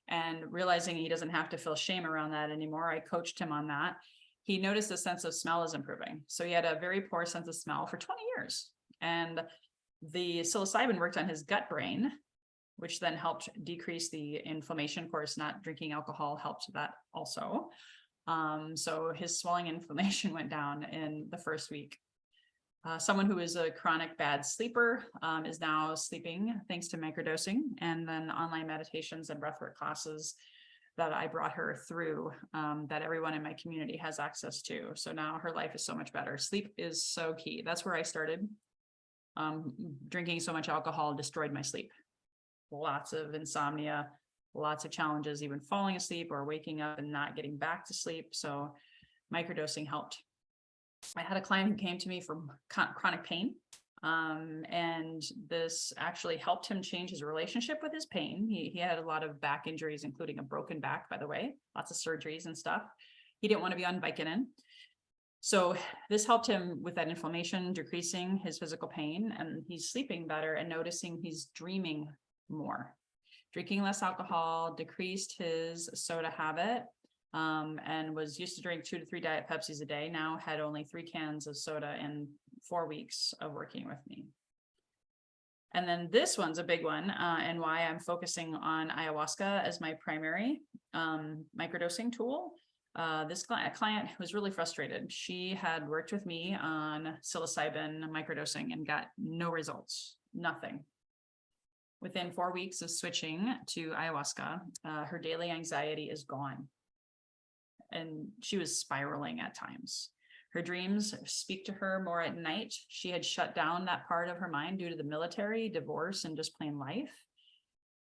and realizing he doesn't have to feel shame around that anymore, I coached him on that. He noticed the sense of smell is improving. So he had a very poor sense of smell for 20 years. And the psilocybin worked on his gut brain, which then helped decrease the inflammation. Of course, not drinking alcohol helped that also. So his swelling inflammation went down in the first week. Someone who is a chronic bad sleeper is now sleeping thanks to microdosing, and then online meditations and breathwork classes that I brought her through, that everyone in my community has access to. So now her life is so much better. Sleep is so key. That's where I started. Drinking so much alcohol destroyed my sleep. Lots of insomnia, lots of challenges, even falling asleep or waking up and not getting back to sleep. So microdosing helped. I had a client who came to me from chronic pain. And this actually helped him change his relationship with his pain. He had a lot of back injuries, including a broken back, by the way, lots of surgeries and stuff. He didn't want to be on Vicodin. So this helped him with that inflammation, decreasing his physical pain, and he's sleeping better and noticing he's dreaming more. Drinking less alcohol, decreased his soda habit, and was used to drink 2 to 3 Diet Pepsis a day. Now had only 3 cans of soda in 4 weeks of working with me. And then this one's a big one, and why I'm focusing on ayahuasca as my primary microdosing tool. This client was really frustrated. She had worked with me on psilocybin microdosing and got no results, nothing. Within 4 weeks of switching to ayahuasca, her daily anxiety is gone. And she was spiraling at times. Her dreams speak to her more at night. She had shut down that part of her mind due to the military, divorce, and just plain life.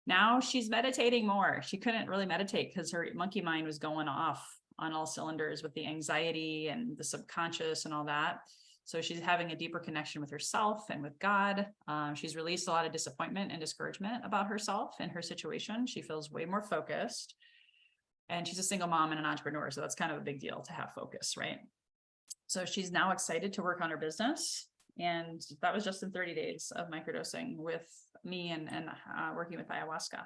Now she's meditating more. She couldn't really meditate because her monkey mind was going off on all cylinders with the anxiety and the subconscious and all that. So she's having a deeper connection with herself and with God. She's released a lot of disappointment and discouragement about herself and her situation. She feels way more focused. And she's a single mom and an entrepreneur. So that's kind of a big deal to have focus, right? So she's now excited to work on her business. And that was just in 30 days of microdosing with me and working with ayahuasca.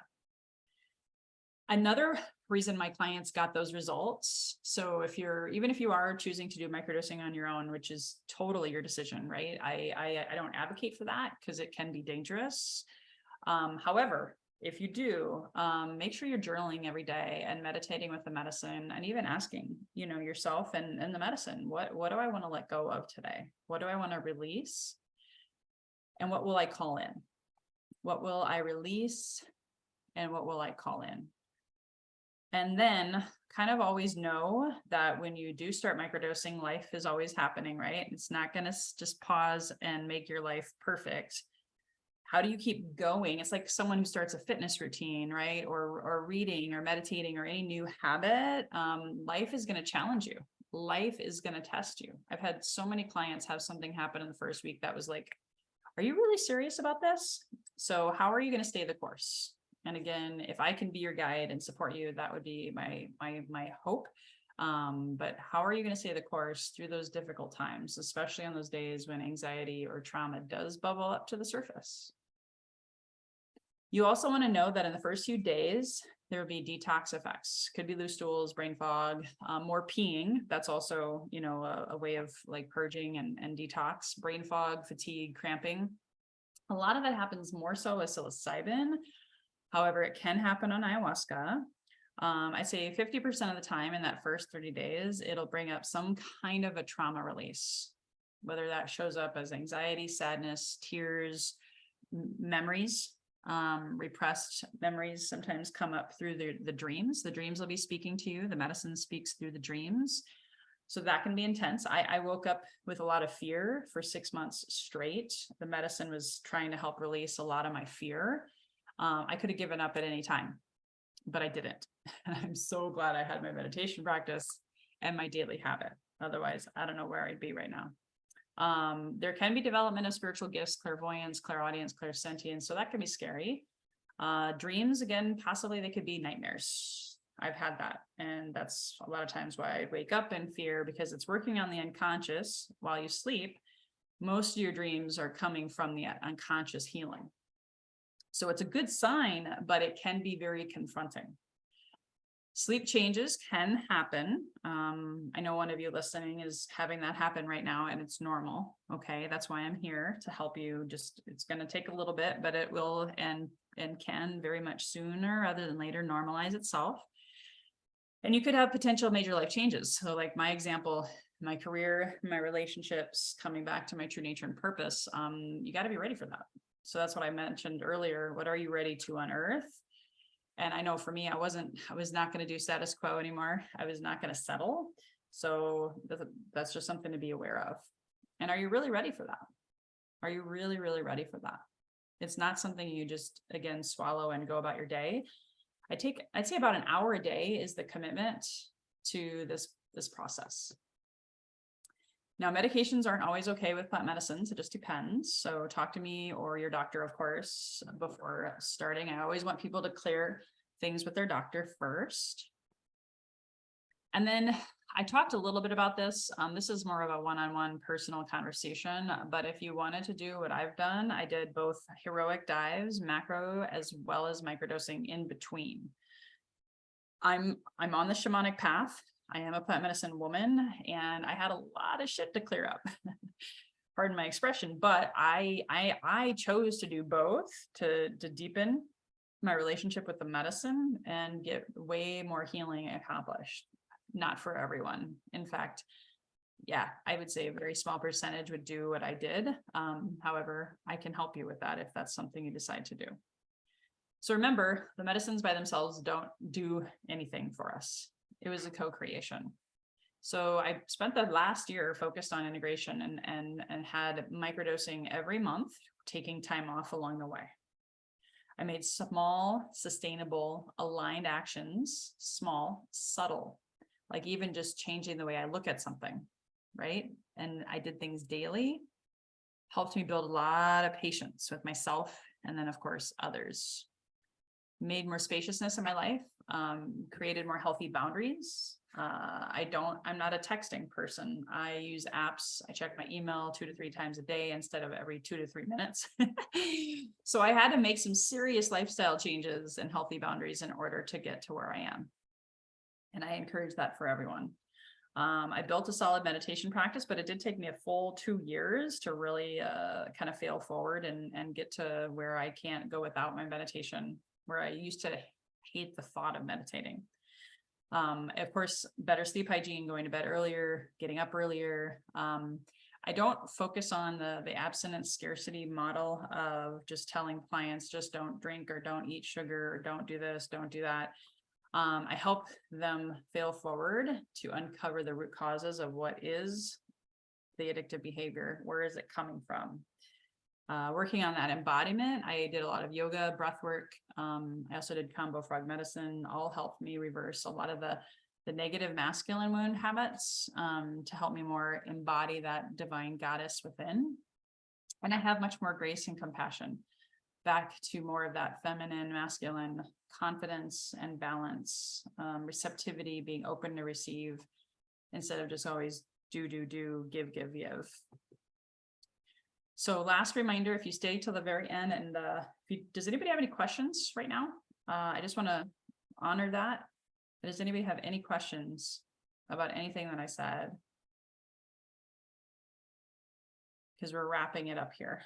Another reason my clients got those results. So even if you are choosing to do microdosing on your own, which is totally your decision, right? I don't advocate for that because it can be dangerous. However, if you do, make sure you're journaling every day and meditating with the medicine, and even asking, yourself and the medicine, what do I want to let go of today? What do I want to release? And what will I call in? What will I release? And what will I call in? And then kind of always know that when you do start microdosing, life is always happening, right? It's not going to just pause and make your life perfect. How do you keep going? It's like someone who starts a fitness routine, right? Or reading or meditating or any new habit. Life is going to challenge you. Life is going to test you. I've had so many clients have something happen in the first week that was like, are you really serious about this? So how are you going to stay the course? And again, if I can be your guide and support you, that would be my hope. But how are you going to stay the course through those difficult times, especially on those days when anxiety or trauma does bubble up to the surface? You also want to know that in the first few days, there will be detox effects. Could be loose stools, brain fog, more peeing. That's also, a way of like purging and detox. Brain fog, fatigue, cramping. A lot of that happens more so with psilocybin. However, it can happen on ayahuasca. I say 50% of the time in that first 30 days, it'll bring up some kind of a trauma release, whether that shows up as anxiety, sadness, tears, memories. Repressed memories sometimes come up through the dreams. The dreams will be speaking to you. The medicine speaks through the dreams. So that can be intense. I woke up with a lot of fear for 6 months straight. The medicine was trying to help release a lot of my fear. I could have given up at any time, but I didn't. And I'm so glad I had my meditation practice and my daily habit. Otherwise, I don't know where I'd be right now. There can be development of spiritual gifts, clairvoyance, clairaudience, clairsentience. So that can be scary. Dreams, again, possibly they could be nightmares. I've had that. And that's a lot of times why I wake up in fear, because it's working on the unconscious while you sleep. Most of your dreams are coming from the unconscious healing. So it's a good sign, but it can be very confronting. Sleep changes can happen. I know one of you listening is having that happen right now, and it's normal. Okay, that's why I'm here to help you. It's going to take a little bit, but it will and can very much sooner rather than later normalize itself. And you could have potential major life changes. So like my example, my career, my relationships, coming back to my true nature and purpose, you got to be ready for that. So that's what I mentioned earlier. What are you ready to unearth? And I know for me, I was not going to do status quo anymore. I was not going to settle. So that's just something to be aware of. And are you really ready for that? Are you really, really ready for that? It's not something you just, again, swallow and go about your day. I'd say about an hour a day is the commitment to this process. Now, medications aren't always okay with plant medicines. It just depends. So talk to me or your doctor, of course, before starting. I always want people to clear things with their doctor first. And then I talked a little bit about this. This is more of a one-on-one personal conversation, but if you wanted to do what I've done, I did both heroic dives, macro, as well as microdosing in between. I'm on the shamanic path. I am a plant medicine woman, and I had a lot of shit to clear up. Pardon my expression, but I chose to do both to deepen my relationship with the medicine and get way more healing accomplished. Not for everyone. In fact, yeah, I would say a very small percentage would do what I did. However, I can help you with that if that's something you decide to do. So remember, the medicines by themselves don't do anything for us. It was a co-creation. So I spent the last year focused on integration and had microdosing every month, taking time off along the way. I made small, sustainable, aligned actions, small, subtle, like even just changing the way I look at something, right? And I did things daily, helped me build a lot of patience with myself and then, of course, others. Made more spaciousness in my life, created more healthy boundaries. I'm not a texting person. I use apps. I check my email 2 to 3 times a day instead of every 2 to 3 minutes. So I had to make some serious lifestyle changes and healthy boundaries in order to get to where I am. And I encourage that for everyone. I built a solid meditation practice, but it did take me a full 2 years to really kind of fail forward and get to where I can't go without my meditation, where I used to hate the thought of meditating. Of course, better sleep hygiene, going to bed earlier, getting up earlier. I don't focus on the abstinence scarcity model of just telling clients, just don't drink or don't eat sugar or don't do this, don't do that. I help them fail forward to uncover the root causes of what is the addictive behavior. Where is it coming from? Working on that embodiment, I did a lot of yoga, breath work. I also did combo frog medicine, all helped me reverse a lot of the negative masculine wound habits to help me more embody that divine goddess within. And I have much more grace and compassion, back to more of that feminine, masculine confidence and balance, receptivity, being open to receive instead of just always do, give. So last reminder, if you stay till the very end, and does anybody have any questions right now? I just want to honor that. Does anybody have any questions about anything that I said? Because we're wrapping it up here.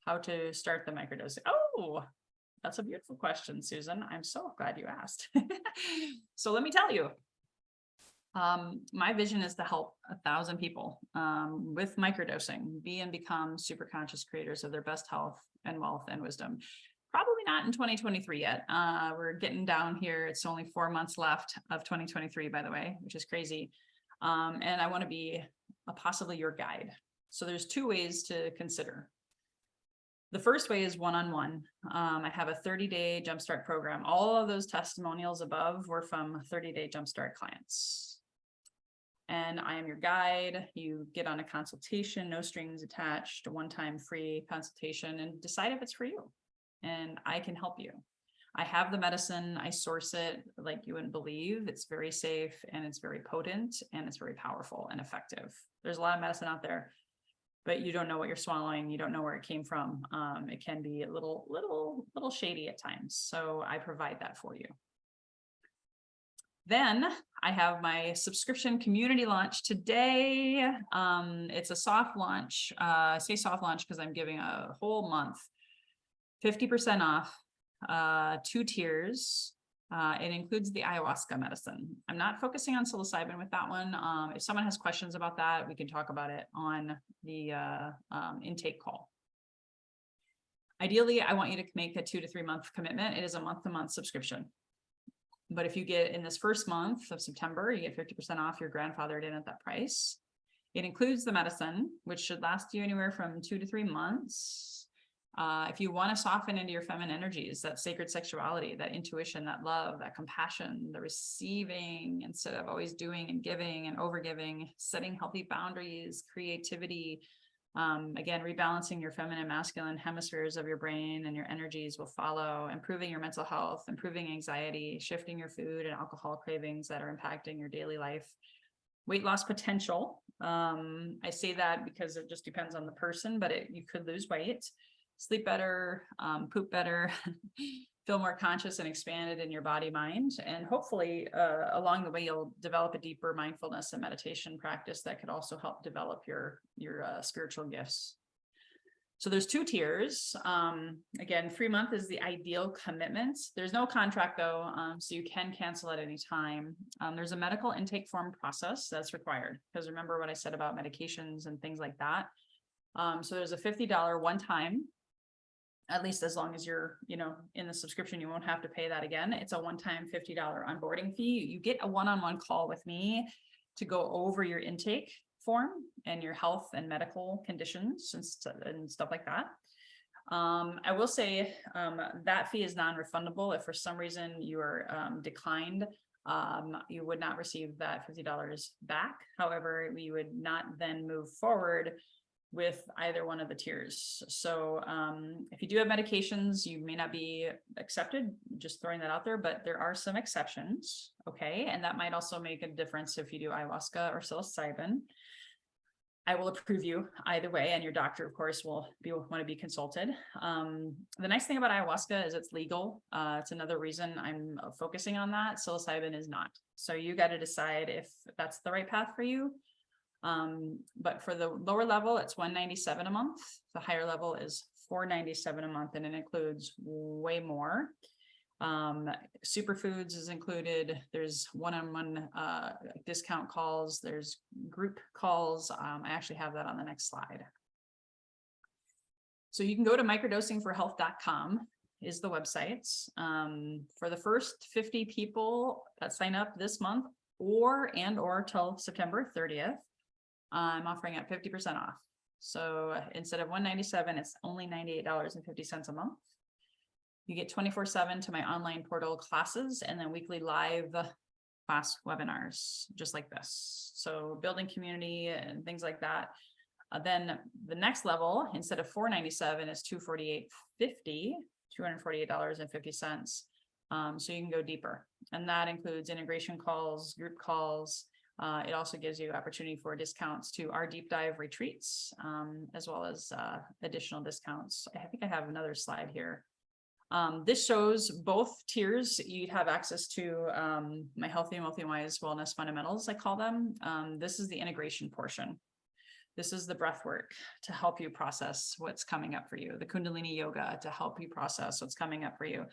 How to start the microdosing. Oh, that's a beautiful question, Susan. I'm so glad you asked. So let me tell you. My vision is to help 1,000 people with microdosing be and become super conscious creators of their best health and wealth and wisdom. Probably not in 2023 yet. We're getting down here. It's only 4 months left of 2023, by the way, which is crazy. And I want to be possibly your guide. So there's 2 ways to consider. The first way is one-on-one. I have a 30-day Jumpstart program. All of those testimonials above were from 30-day Jumpstart clients. And I am your guide. You get on a consultation, no strings attached, a one-time free consultation, and decide if it's for you. And I can help you. I have the medicine. I source it like you wouldn't believe. It's very safe and it's very potent and it's very powerful and effective. There's a lot of medicine out there, but you don't know what you're swallowing. You don't know where it came from. It can be a little shady at times. So I provide that for you. Then I have my subscription community launch today. It's a soft launch. I say soft launch because I'm giving a whole month, 50% off, 2 tiers. It includes the ayahuasca medicine. I'm not focusing on psilocybin with that one. If someone has questions about that, we can talk about it on the intake call. Ideally, I want you to make a 2 to 3 month commitment. It is a month-to-month subscription. But if you get in this first month of September, you get 50% off. Your grandfathered in at that price. It includes the medicine, which should last you anywhere from 2 to 3 months. If you want to soften into your feminine energies, that sacred sexuality, that intuition, that love, that compassion, the receiving instead of always doing and giving and overgiving, setting healthy boundaries, creativity, Again, rebalancing your feminine and masculine hemispheres of your brain and your energies will follow, improving your mental health, improving anxiety, shifting your food and alcohol cravings that are impacting your daily life. Weight loss potential. I say that because it just depends on the person, but you could lose weight, sleep better, poop better, feel more conscious and expanded in your body, mind, and hopefully along the way, you'll develop a deeper mindfulness and meditation practice that could also help develop your spiritual gifts. So there's 2 tiers. Again, 3 month is the ideal commitment. There's no contract though, so you can cancel at any time. There's a medical intake form process that's required, because remember what I said about medications and things like that. So there's a $50 one time, at least as long as you're, in the subscription, you won't have to pay that again. It's a one-time $50 onboarding fee. You get a one-on-one call with me to go over your intake form and your health and medical conditions and stuff like that. I will say that fee is non-refundable. If for some reason you are declined, you would not receive that $50 back. However, we would not then move forward with either one of the tiers. So if you do have medications, you may not be accepted, just throwing that out there, but there are some exceptions, okay? And that might also make a difference if you do ayahuasca or psilocybin. I will approve you either way, and your doctor, of course, will want to be consulted. The nice thing about ayahuasca is it's legal. It's another reason I'm focusing on that. Psilocybin is not. So you got to decide if that's the right path for you. But for the lower level, it's $197 a month. The higher level is $497 a month, and it includes way more. Superfoods is included. There's one-on-one discount calls. There's group calls. I actually have that on the next slide. So you can go to microdosingforhealth.com is the website. For the first 50 people that sign up this month or till September 30th, I'm offering at 50% off. So instead of $197, it's only $98.50 a month. You get 24/7 to my online portal classes and then weekly live class webinars, just like this. So building community and things like that. Then the next level, instead of $497, is $248.50, $248.50. So you can go deeper. And that includes integration calls, group calls. It also gives you opportunity for discounts to our deep dive retreats, as well as additional discounts. I think I have another slide here. This shows both tiers. You'd have access to my Healthy and Wealthy Wise Wellness Fundamentals, I call them. This is the integration portion. This is the breath work to help you process what's coming up for you. The Kundalini yoga to help you process what's coming up for you.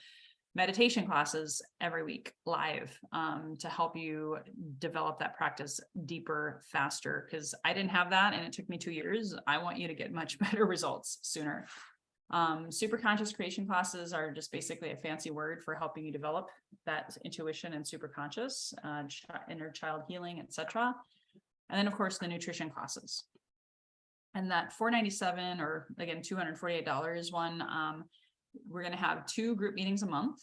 Meditation classes every week live to help you develop that practice deeper, faster, because I didn't have that and it took me 2 years. I want you to get much better results sooner. Super conscious creation classes are just basically a fancy word for helping you develop that intuition and super conscious, inner child healing, etc. And then of course the nutrition classes. And that $497 or again $248 one, we're going to have 2 group meetings a month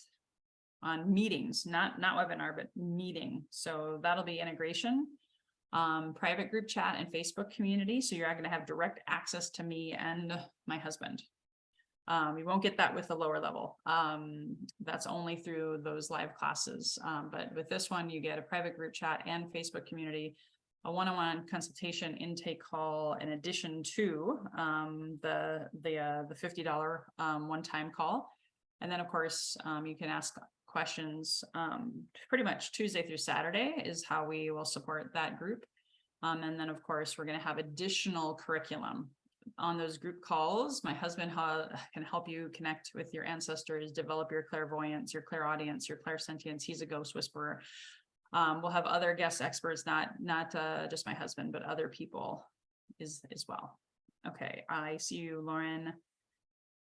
on meetings, not webinar, but meeting. So that'll be integration, private group chat and Facebook community. So you're going to have direct access to me and my husband. You won't get that with the lower level. That's only through those live classes. But with this one, you get a private group chat and Facebook community, a one-on-one consultation intake call, in addition to the $50 one-time call. And then of course, you can ask questions pretty much Tuesday through Saturday is how we will support that group. And then of course, we're going to have additional curriculum on those group calls. My husband can help you connect with your ancestors, develop your clairvoyance, your clairaudience, your clairsentience. He's a ghost whisperer. We'll have other guest experts, not just my husband, but other people as well. Okay, I see you, Lauren.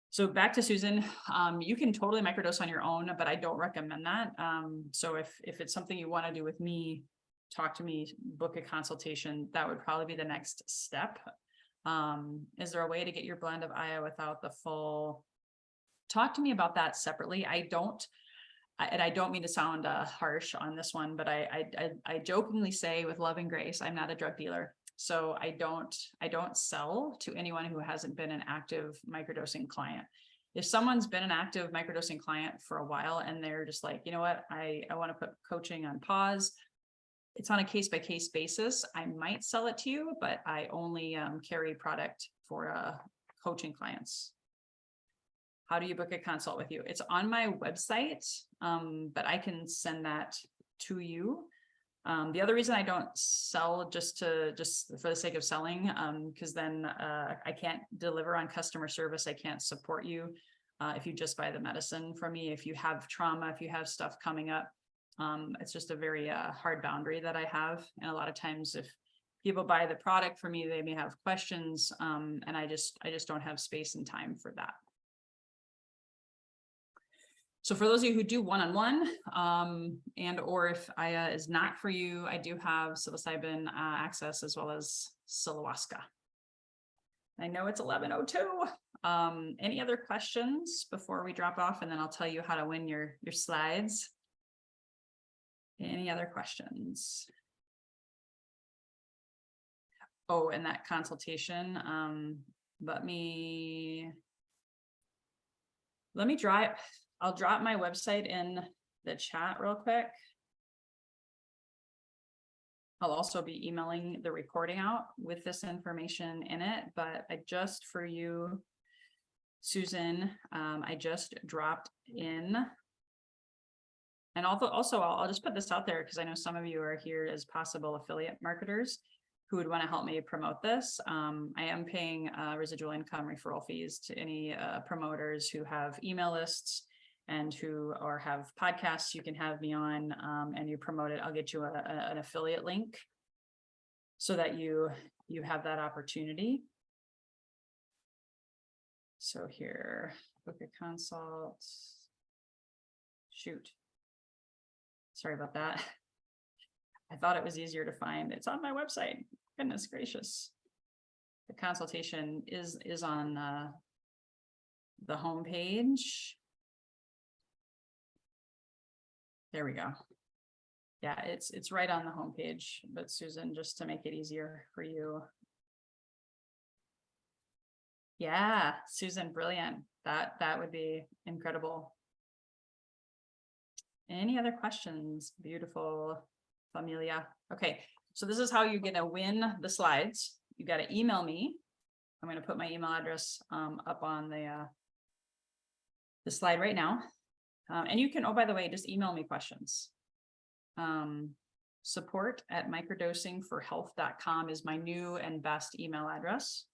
So back to Susan. You can totally microdose on your own, but I don't recommend that. So if it's something you want to do with me, talk to me, book a consultation. That would probably be the next step. Is there a way to get your blend of Aya without the full? Talk to me about that separately. I don't mean to sound harsh on this one, but I jokingly say with love and grace, I'm not a drug dealer. So I don't sell to anyone who hasn't been an active microdosing client. If someone's been an active microdosing client for a while and they're just like, you know what, I want to put coaching on pause, it's on a case-by-case basis. I might sell it to you, but I only carry product for coaching clients. How do you book a consult with you? It's on my website, but I can send that to you. The other reason I don't sell just for the sake of selling, because then I can't deliver on customer service. I can't support you if you just buy the medicine from me. If you have trauma, if you have stuff coming up, it's just a very hard boundary that I have. And a lot of times if people buy the product from me, they may have questions, and I just don't have space and time for that. So for those of you who do one-on-one, and or if Aya is not for you, I do have psilocybin access as well as ayahuasca. I know it's 11:02. Any other questions before we drop off, and then I'll tell you how to win your slides. Any other questions? Oh, and that consultation, let me try. I'll drop my website in the chat real quick. I'll also be emailing the recording out with this information in it, but I just, for you, Susan, I just dropped in. And also I'll just put this out there because I know some of you are here as possible affiliate marketers who would want to help me promote this. I am paying residual income referral fees to any promoters who have email lists and who or have podcasts you can have me on, and you promote it. I'll get you an affiliate link so that you have that opportunity. So here, book a consult. Shoot. Sorry about that. I thought it was easier to find. It's on my website. Goodness gracious. The consultation is on the home page. There we go. Yeah, it's right on the homepage, but Susan, just to make it easier for you. Yeah, Susan, brilliant. That would be incredible. Any other questions? Beautiful familia. Okay, so this is how you're gonna win the slides. You got to email me. I'm going to put my email address up on the slide right now. And you can, oh, by the way, just email me questions. support@microdosingforhealth.com is my new and best email address.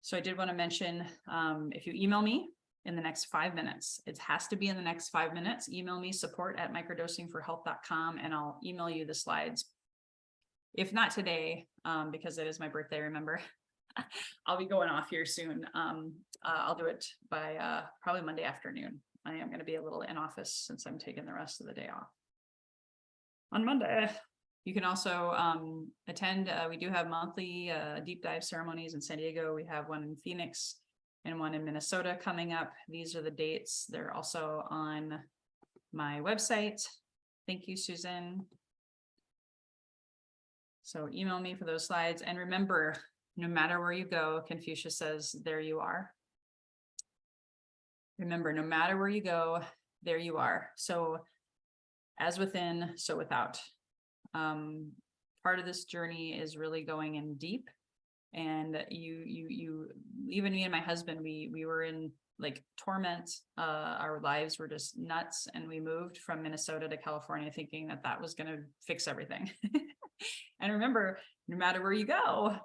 So I did want to mention, if you email me in the next 5 minutes, it has to be in the next 5 minutes, email me support@microdosingforhealth.com and I'll email you the slides. If not today, because it is my birthday, remember, I'll be going off here soon. I'll do it by probably Monday afternoon. I am going to be a little in office since I'm taking the rest of the day off. On Monday, you can also attend. We do have monthly deep dive ceremonies in San Diego. We have one in Phoenix and one in Minnesota coming up. These are the dates. They're also on my website. Thank you, Susan. So email me for those slides. And remember, no matter where you go, Confucius says, there you are. Remember, no matter where you go, there you are. So as within, so without. Part of this journey is really going in deep. And you, even me and my husband, we were in like torment. Our lives were just nuts. And we moved from Minnesota to California thinking that that was going to fix everything. And remember, no matter where you go,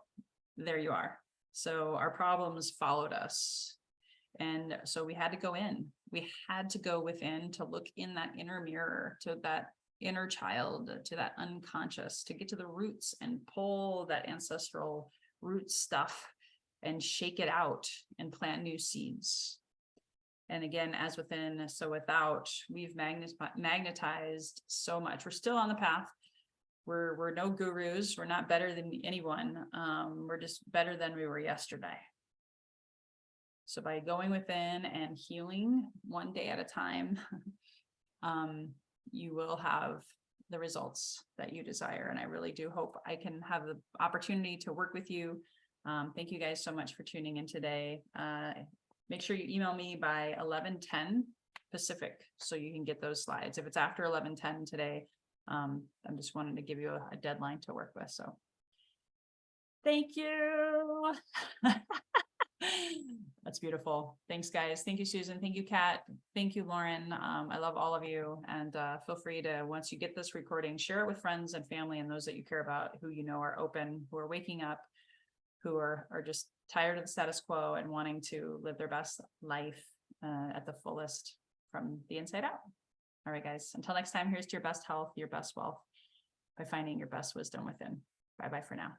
there you are. So our problems followed us. And so we had to go in. We had to go within to look in that inner mirror, to that inner child, to that unconscious, to get to the roots and pull that ancestral root stuff and shake it out and plant new seeds. And again, as within, so without, we've magnetized so much. We're still on the path. We're no gurus. We're not better than anyone. We're just better than we were yesterday. So by going within and healing one day at a time, you will have the results that you desire. And I really do hope I can have the opportunity to work with you. Thank you guys so much for tuning in today. Make sure you email me by 11:10 Pacific so you can get those slides. If it's after 11:10 today, I'm just wanting to give you a deadline to work with. So thank you. That's beautiful. Thanks, guys. Thank you, Susan. Thank you, Kat. Thank you, Lauren. I love all of you. And feel free to, once you get this recording, share it with friends and family and those that you care about, who you know are open, who are waking up, who are just tired of the status quo and wanting to live their best life at the fullest from the inside out. All right, guys. Until next time, here's to your best health, your best wealth, by finding your best wisdom within. Bye-bye for now.